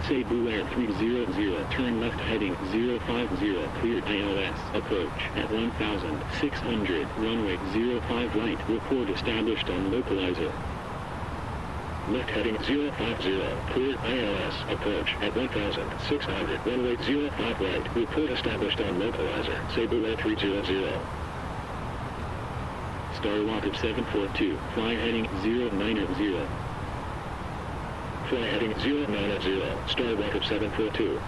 Cebu Air 300, turn left heading 050, cleared ILS, approach at 1600, runway 05 right, report established on localizer. Left heading 050, cleared ILS, approach at 1600, runway 05 right, report established on localizer, Cebu Air 300. Star Rocket 742, fly heading 090. Fly heading 090, Star Rocket 742.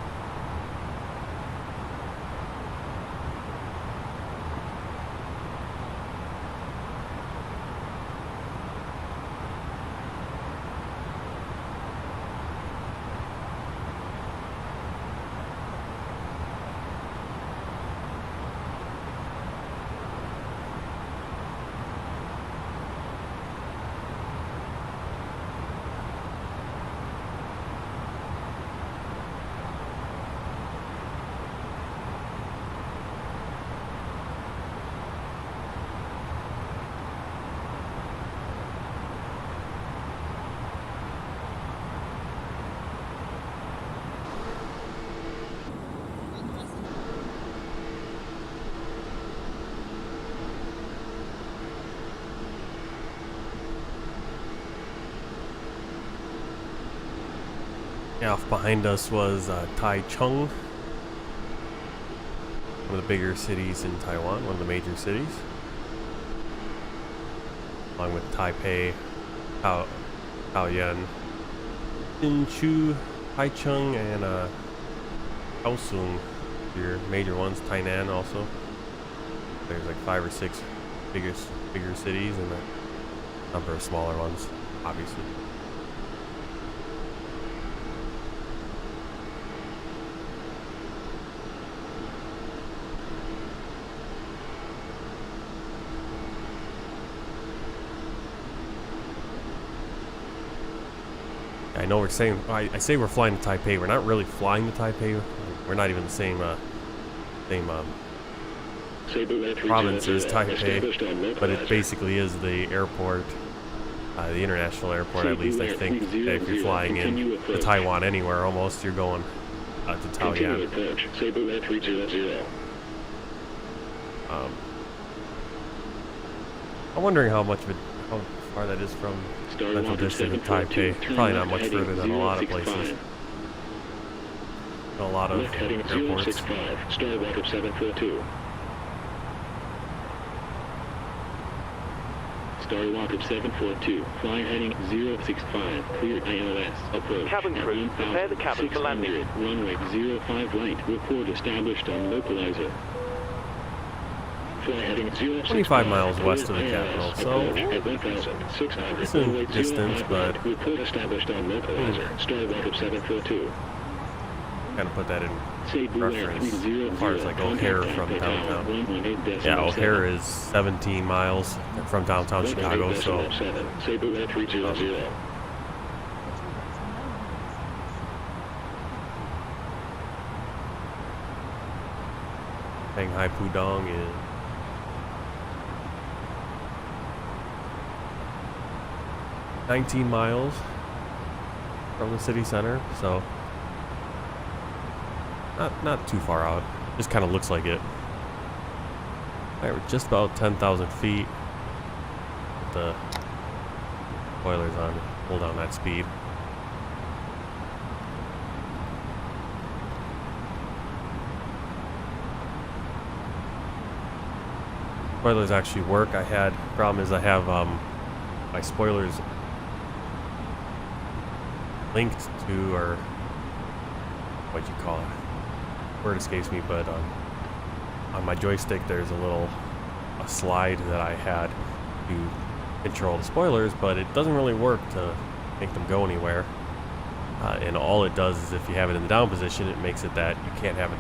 Yeah, off behind us was Taichung, one of the bigger cities in Taiwan, one of the major cities, along with Taipei, Taoyuan, Hsinchu, Taichung, and Kaohsiung, your major ones. Tainan also. There's like 5 or 6 bigger cities and a number of smaller ones, obviously. I know we're saying, I say we're flying to Taipei. We're not really flying to Taipei. We're not even the same province as Taipei, but it basically is the airport, the international airport at least. I think that if you're flying in to Taiwan anywhere, almost you're going to Taoyuan. I'm wondering how far that is from Central District of Taipei. Probably not much further than a lot of places. A lot of airports. Star Rocket 742. Star Rocket 742, fly heading 065, cleared ILS, approach. Cabin crew, prepare the cabin for landing. Runway 05 right, report established on localizer. 25 miles west of the capital, so decent distance, but kind of put that in reference as far as like O'Hare from downtown. Yeah, O'Hare is 17 miles from downtown Chicago, so Shanghai Pudong is 19 miles from the city center, so not too far out. Just kind of looks like it. Alright, we're just about 10,000 feet with the spoilers on. Hold down that speed. spoilers actually work. Problem is I have my spoilers linked to, or what you call it, word escapes me, but on my joystick there's a slide that I had to control the spoilers, but it doesn't really work to make them go anywhere. And all it does is if you have it in the down position, it makes it that you can't have it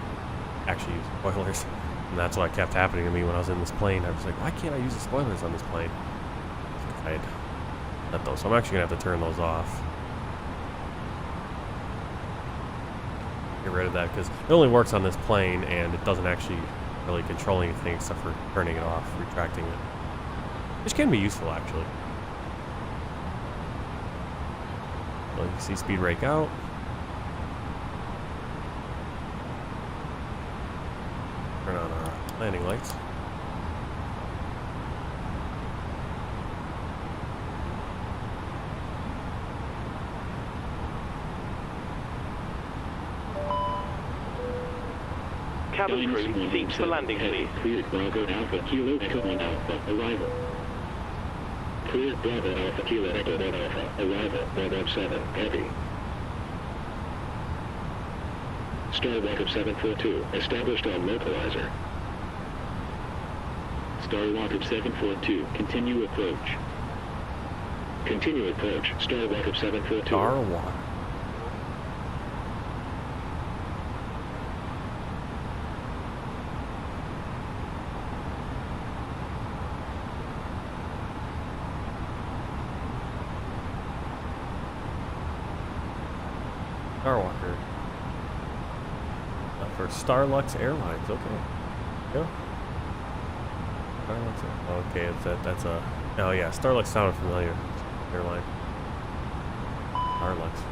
actually use spoilers. And that's what kept happening to me when I was in this plane. I was like, why can't I use the spoilers on this plane? I'd let those. So I'm actually going to have to turn those off. Get rid of that because it only works on this plane and it doesn't actually really control anything except for turning it off, retracting it. Which can be useful actually. Well, you see speed rake out. Turn on our landing lights. Cabin crew, seats for landing, please. Cleared Bravo Alpha Kilo Echo 1 Alpha, arrival. Cleared Bravo Alpha Kilo Echo 1 Alpha, arrival, Bravo 7, heavy. Starwalk of 742, established on localizer. Starwalk of 742, continue approach. Continue approach, Starwalk of 742. Starwalk. Starwalker. For Starlux Airlines, okay. Yeah. Starlux, okay, that's a. Oh yeah, Starlux sounded familiar. Airline. Starlux.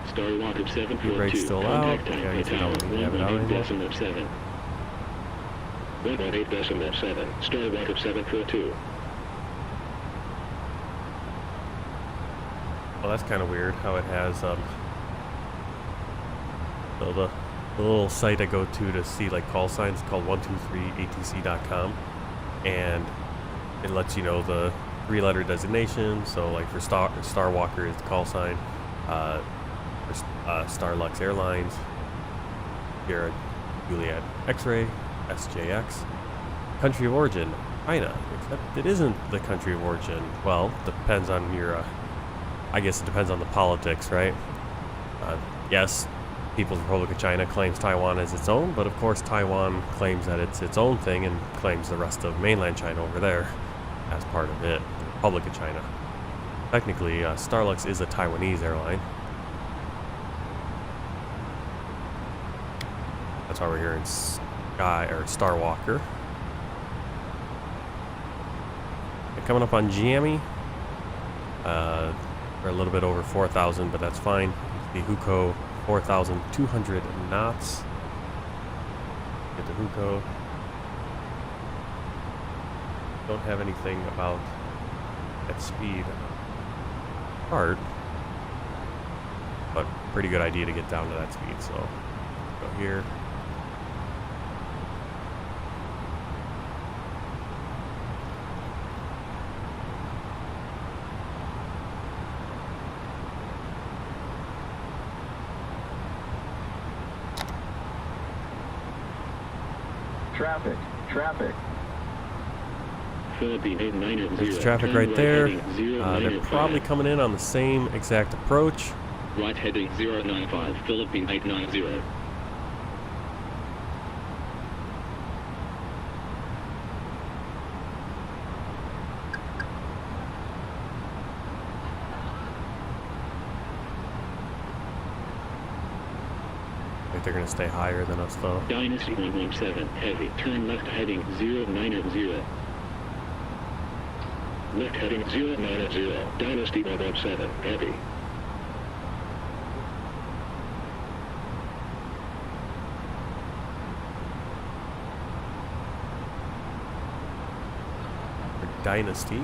Starwalk of 742. Brake's still out. Yeah, you don't have it out anymore. 1.8.7. 1.8.7. Starwalk of 742. Well, that's kind of weird how it has so the little site I go to see like call signs is called 123atc.com, and it lets you know the 3-letter designation. So like for Starwalker is the call sign, for Starlux Airlines, Sierra Juliet X-Ray, SJX, country of origin China, except it isn't the country of origin. Well, depends on your I guess it depends on the politics, right? Yes, People's Republic of China claims Taiwan as its own, but of course Taiwan claims that it's its own thing and claims the rest of mainland China over there as part of it, the Republic of China. Technically, Starlux is a Taiwanese airline. That's why we're here in Starwalker. And coming up on Jammy. We're a little bit over 4,000, but that's fine. The Huko 4,200 knots. Get the Huko. Don't have anything about that speed part, but pretty good idea to get down to that speed. So go here. Traffic. Philippine 890. There's traffic right there. They're probably coming in on the same exact approach. Right heading 095, Philippine 890. They're going to stay higher than us though. Dynasty 117, heavy. Turn left heading 090. Left heading 090. Dynasty 117, heavy. Dynasty.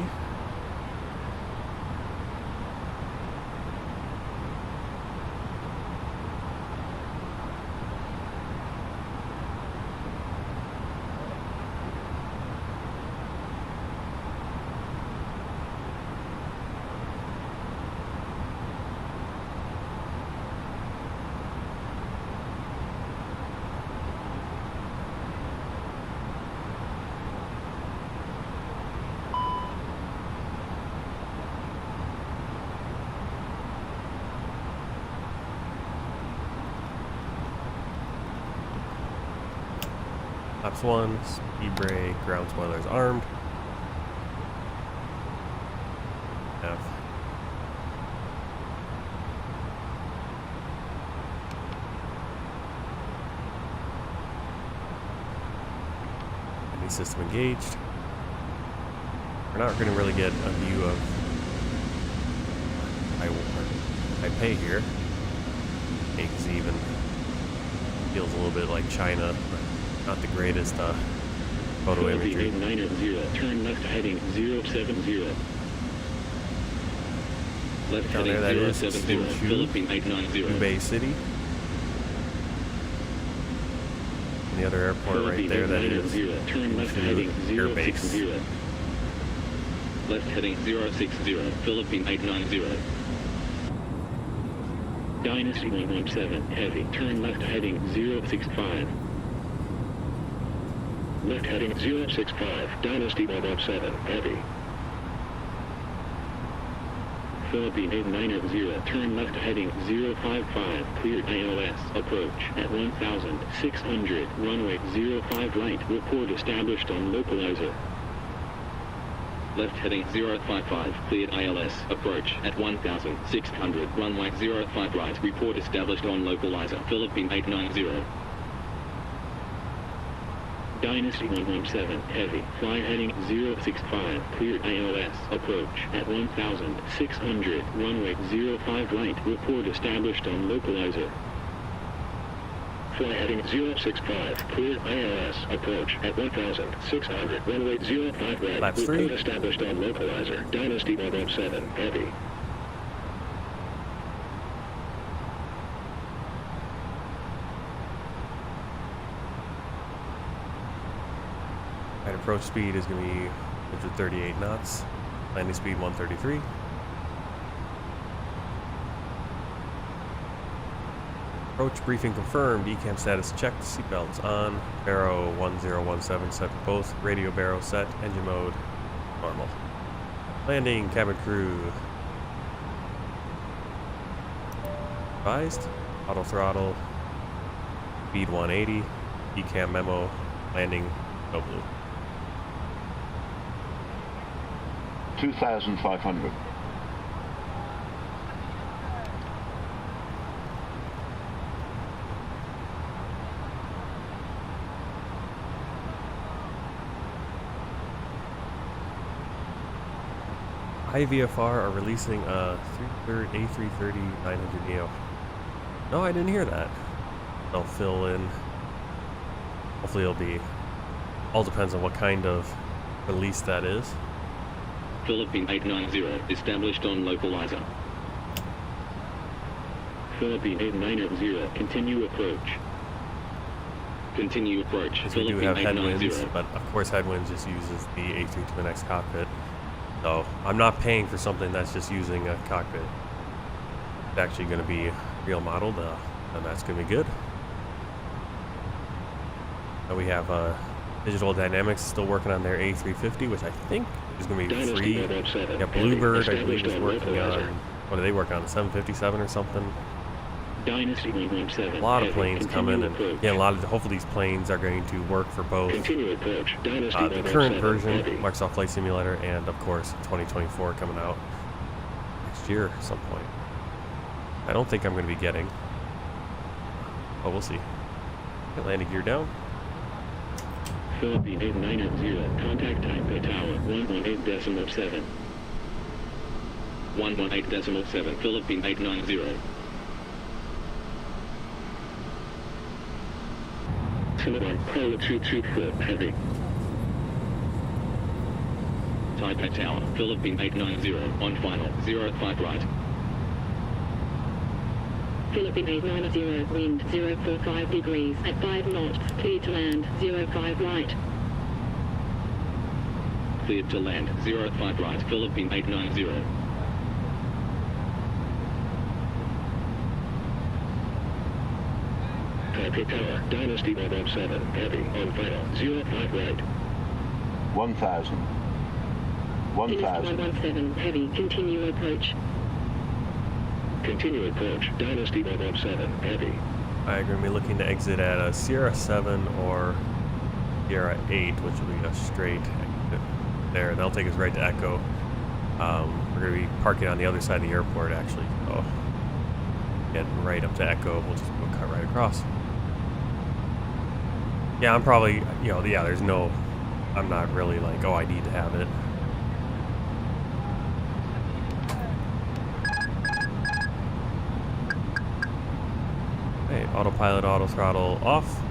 Flaps 1, speed brake, ground spoilers armed. Have any system engaged. We're not going to really get a view of Taipei here. Because even feels a little bit like China, but not the greatest photo imagery. 890, turn left heading 070. Left down there, that is Philippine 890. Hubei City. And the other airport right there, that is turn left heading Air Base. Left heading 060, Philippine 890. Dynasty 117, heavy, turn left heading 065. Left heading 065, Dynasty 117, heavy. Philippine 890, turn left heading 055, cleared ILS, approach at 1,600, runway 05 right, report established on localizer. Left heading 055, cleared ILS, approach at 1,600, runway 05 right, report established on localizer, Philippine 890. Dynasty 117, heavy, fly heading 065, cleared ILS, approach at 1,600, runway 05 right, report established on localizer. Fly heading 065, cleared ILS, approach at 1,600, runway 05 right, Flaps report 3. established on localizer, Dynasty 117, heavy. Right, approach speed is going to be 138 knots, landing speed 133. Approach briefing confirmed, ECAM status checked, seatbelts on, Barrow 1017 set for both, radio barrow set, engine mode normal. Landing, cabin crew. Advised, auto throttle, speed 180, ECAM memo, landing no blue. 2,500. IVFR are releasing a A330-900 Neo. No, I didn't hear that. They'll fill in. Hopefully it'll be. All depends on what kind of release that is. Philippine 890, established on localizer. Philippine 890, continue approach. Continue approach. Because we do have headwinds, but of course headwinds just uses the A32NX cockpit. So I'm not paying for something that's just using a cockpit. It's actually going to be real modeled, and that's going to be good. And we have Digital Dynamics still working on their A350, which I think is going to be free. Yeah, Bluebird, I believe, is working on, what do they work on, 757 or something? Dynasty 117. A lot of planes coming, and yeah, hopefully these planes are going to work for both the current version, Microsoft Flight Simulator, and of course 2024 coming out next year at some point. I don't think I'm going to be getting, but we'll see. Okay, landing gear down. Philippine 890, contact Taipei Tower 118.7. 118.7, Philippine 890. Taiwan, Pro 22-foot, heavy. Taipei Tower, Philippine 890, on final, 05 right. Philippine 890, wind 045 degrees, at 5 knots, cleared to land, 05 right. Cleared to land, 05 right, Philippine 890. Taipei Tower, Dynasty 117, heavy, on final, 05 right. 1,000. 1,000. 117, heavy, continue approach. Continue approach, Dynasty 117, heavy. I'm going to be looking to exit at a Sierra 7 or Sierra 8, which will be a straight there. That'll take us right to Echo. We're going to be parking on the other side of the airport, actually. So, getting right up to Echo. We'll just go cut right across. Yeah, I'm probably, you know, yeah, there's no, I'm not really like, oh, I need to have it. Hey, autopilot, auto throttle off.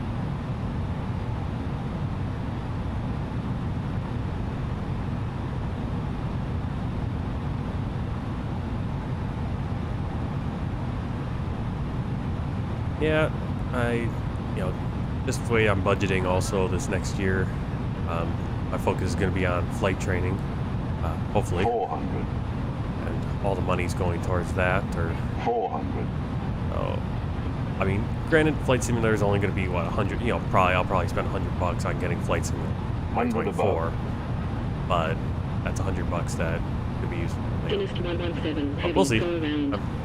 Yeah, you know, just the way I'm budgeting also this next year, my focus is going to be on flight training, hopefully. 400. And all the money's going towards that, or 400. So, I mean, granted, Flight Simulator is only going to be, what, 100, you know, I'll probably spend $100 on getting Flight Simulator 2024, but that's $100 that could be used for we'll see.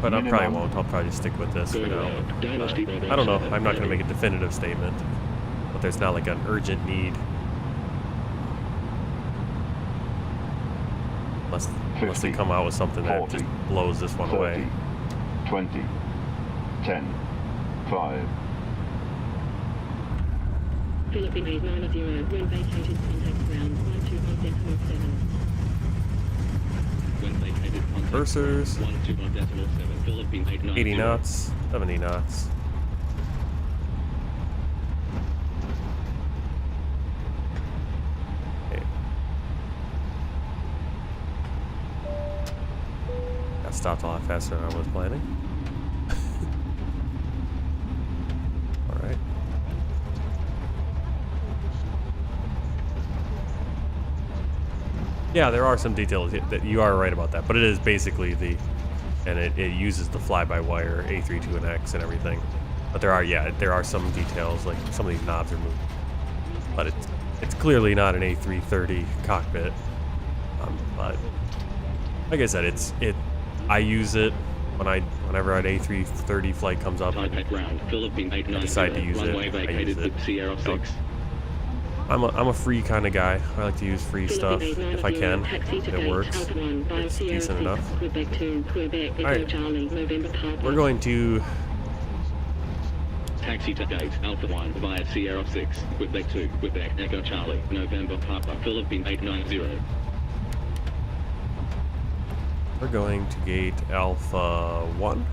But I probably won't. I'll probably just stick with this for now. I don't know. I'm not going to make a definitive statement. But there's not like an urgent need. Unless they come out with something 40, that just blows this one 30, away. 20, 10, 5. Philippine 890, when vacated, contact ground 121.7. Reversers, 80 knots, 70 knots. Okay. Got stopped a lot faster than I was planning. Alright. Yeah, there are some details that you are right about that, but it is basically and it uses the fly-by-wire A20N and everything. But there are some details, like some of these knobs are moved. But it's clearly not an A330 cockpit. But like I said, I use it whenever an A330 flight comes up. I decide to use it. I use it. So, I'm a free kind of guy. I like to use free stuff if I can. If it works, it's decent enough. Alright, we're going to taxi to gate Alpha 1 via Sierra 6, Quebec 2, Quebec Echo Charlie, November Papa, Philippine 890. We're going to gate Alpha 1.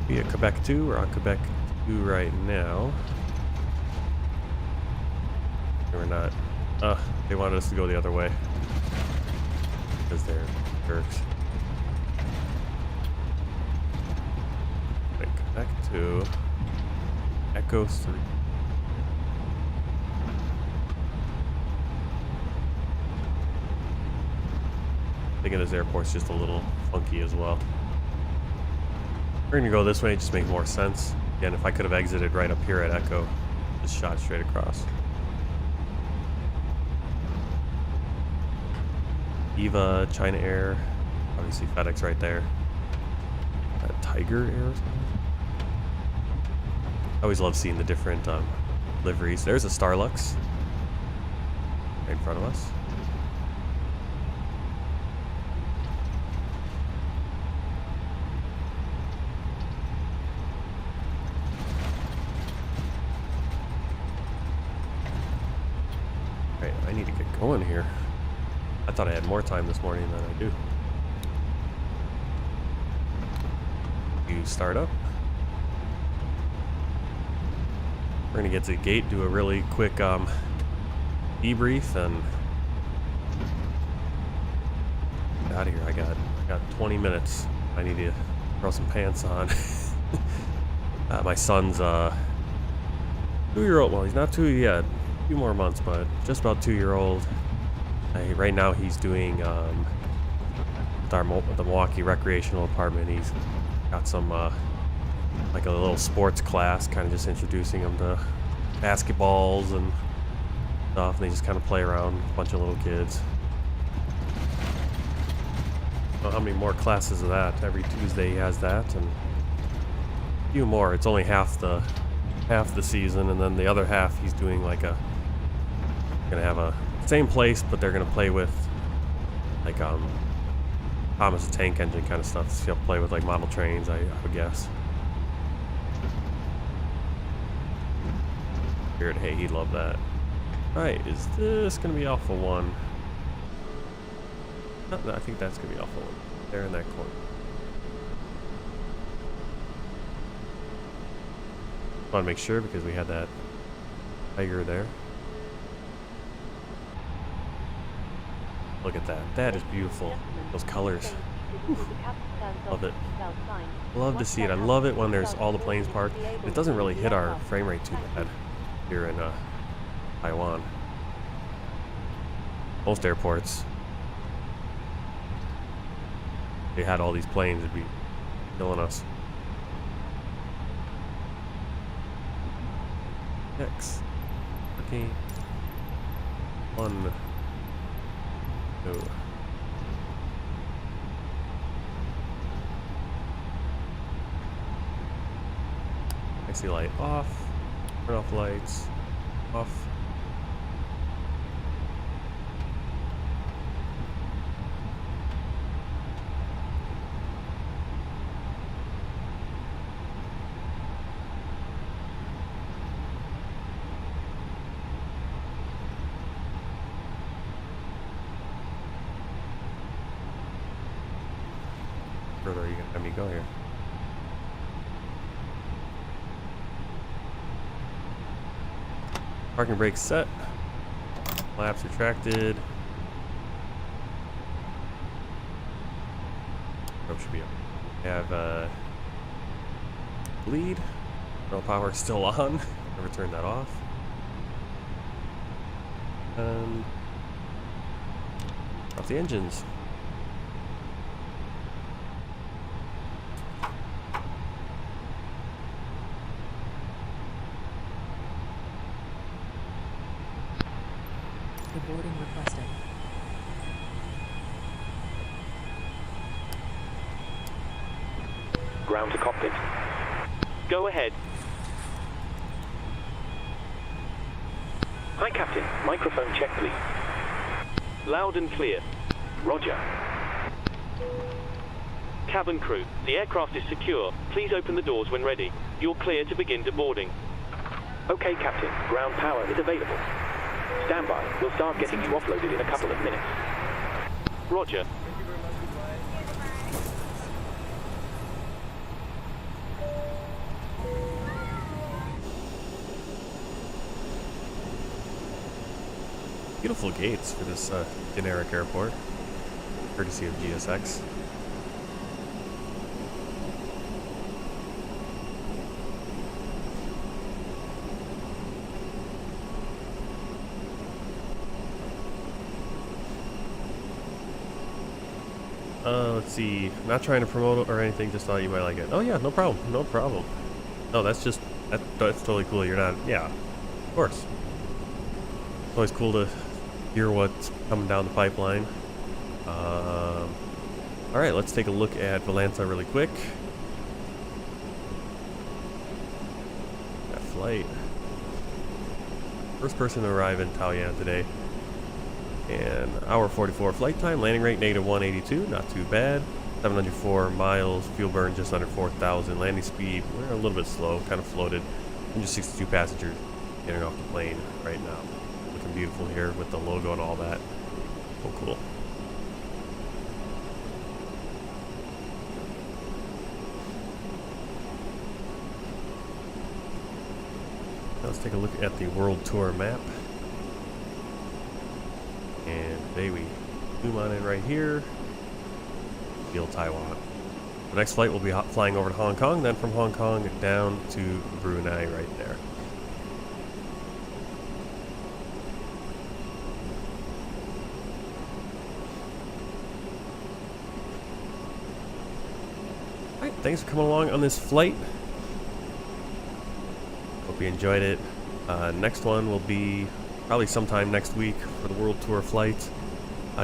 Be at Quebec 2. We're on Quebec 2 right now. We're not. They wanted us to go the other way because they're jerks. Wait, Quebec 2. Echo 3. Thinking this airport's just a little funky as well. We're gonna go this way, it just makes more sense. Again, if I could have exited right up here at Echo, just shot straight across. Eva, China Air, obviously FedEx right there. Tiger Air. I always love seeing the different liveries. There's a Starlux right in front of us. Right, I need to get going here. I thought I had more time this morning than I do. You start up. We're gonna get to the gate, do a really quick debrief, and get out of here. I got 20 minutes. I need to throw some pants on. My son's 2-year-old. Well, he's not 2 yet. A few more months, but just about 2-year-old. Right now he's doing with the Milwaukee Recreational Department. He's got some like a little sports class, kind of just introducing him to basketballs and stuff, and they just kind of play around, a bunch of little kids. I don't know how many more classes of that. Every Tuesday he has that, and a few more. It's only half the half the season, and then the other half he's doing like a gonna have a same place, but they're gonna play with like Thomas the Tank Engine kind of stuff. So he'll play with like model trains, I would guess. Spirit, hey, he'd love that. Alright, is this gonna be Alpha 1? No, I think that's gonna be Alpha 1. There in that corner. I want to make sure because we had that tiger there. Look at that. That is beautiful. Those colors. Whew. Love it. Love to see it. I love it when there's all the planes parked. It doesn't really hit our frame rate too bad here in Taiwan. Most airports, they had all these planes, it'd be killing us. X. Okay. 1. 2. IC light off. Turn off lights. Off. Further are you gonna have me go here? Parking brake set. Flaps retracted. Rope should be up. We have bleed. Throttle power still on. Never turned that off. Off the engines. Boarding requested. Ground to cockpit. Go ahead. Hi, Captain. Microphone check, please. Loud and clear. Roger. Cabin crew, the aircraft is secure. Please open the doors when ready. You're clear to begin deboarding. Okay, Captain. Ground power is available. Stand by. We'll start getting you offloaded in a couple of minutes. Roger. Beautiful gates for this generic airport, courtesy of GSX. Let's see. Not trying to promote it or anything. Just thought you might like it. Oh yeah, no problem. No problem. No, that's just that's totally cool. You're not. Yeah, of course. It's always cool to hear what's coming down the pipeline. All right, let's take a look at Valanta really quick. That flight. First person to arrive in Taoyuan today. And hour 44 flight time, landing rate -182, not too bad. 704 miles, fuel burn just under 4,000. Landing speed, we're a little bit slow, kind of floated. 162 passengers getting off the plane right now. Looking beautiful here with the logo and all that. Oh, cool. Now let's take a look at the world tour map. And today we zoom on in right here. Feel Taiwan. The next flight will be flying over to Hong Kong, then from Hong Kong down to Brunei right there. Alright, thanks for coming along on this flight. Hope you enjoyed it. Next one will be probably sometime next week for the World Tour flight.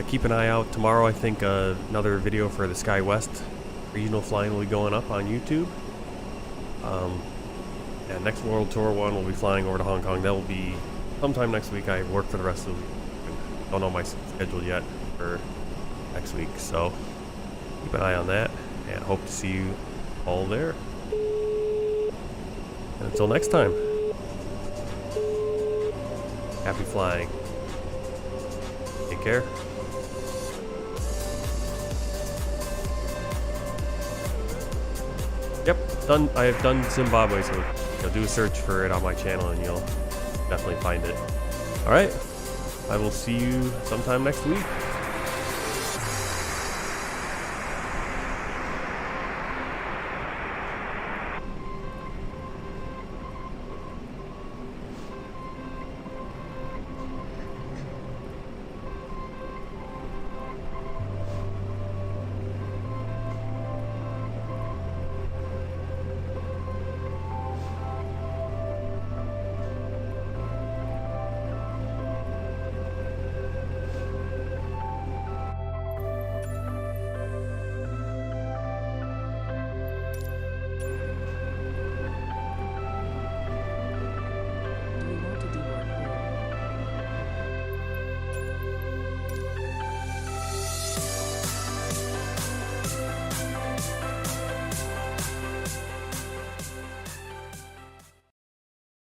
Keep an eye out. Tomorrow, I think, another video for the Sky West regional flying will be going up on YouTube. Yeah, next World Tour one will be flying over to Hong Kong. That will be sometime next week. I work for the rest of the week. Don't know my schedule yet for next week, so keep an eye on that, and hope to see you all there. And until next time, happy flying. Take care. Yep, done. I have done Zimbabwe, so do a search for it on my channel and you'll definitely find it. Alright, I will see you sometime next week.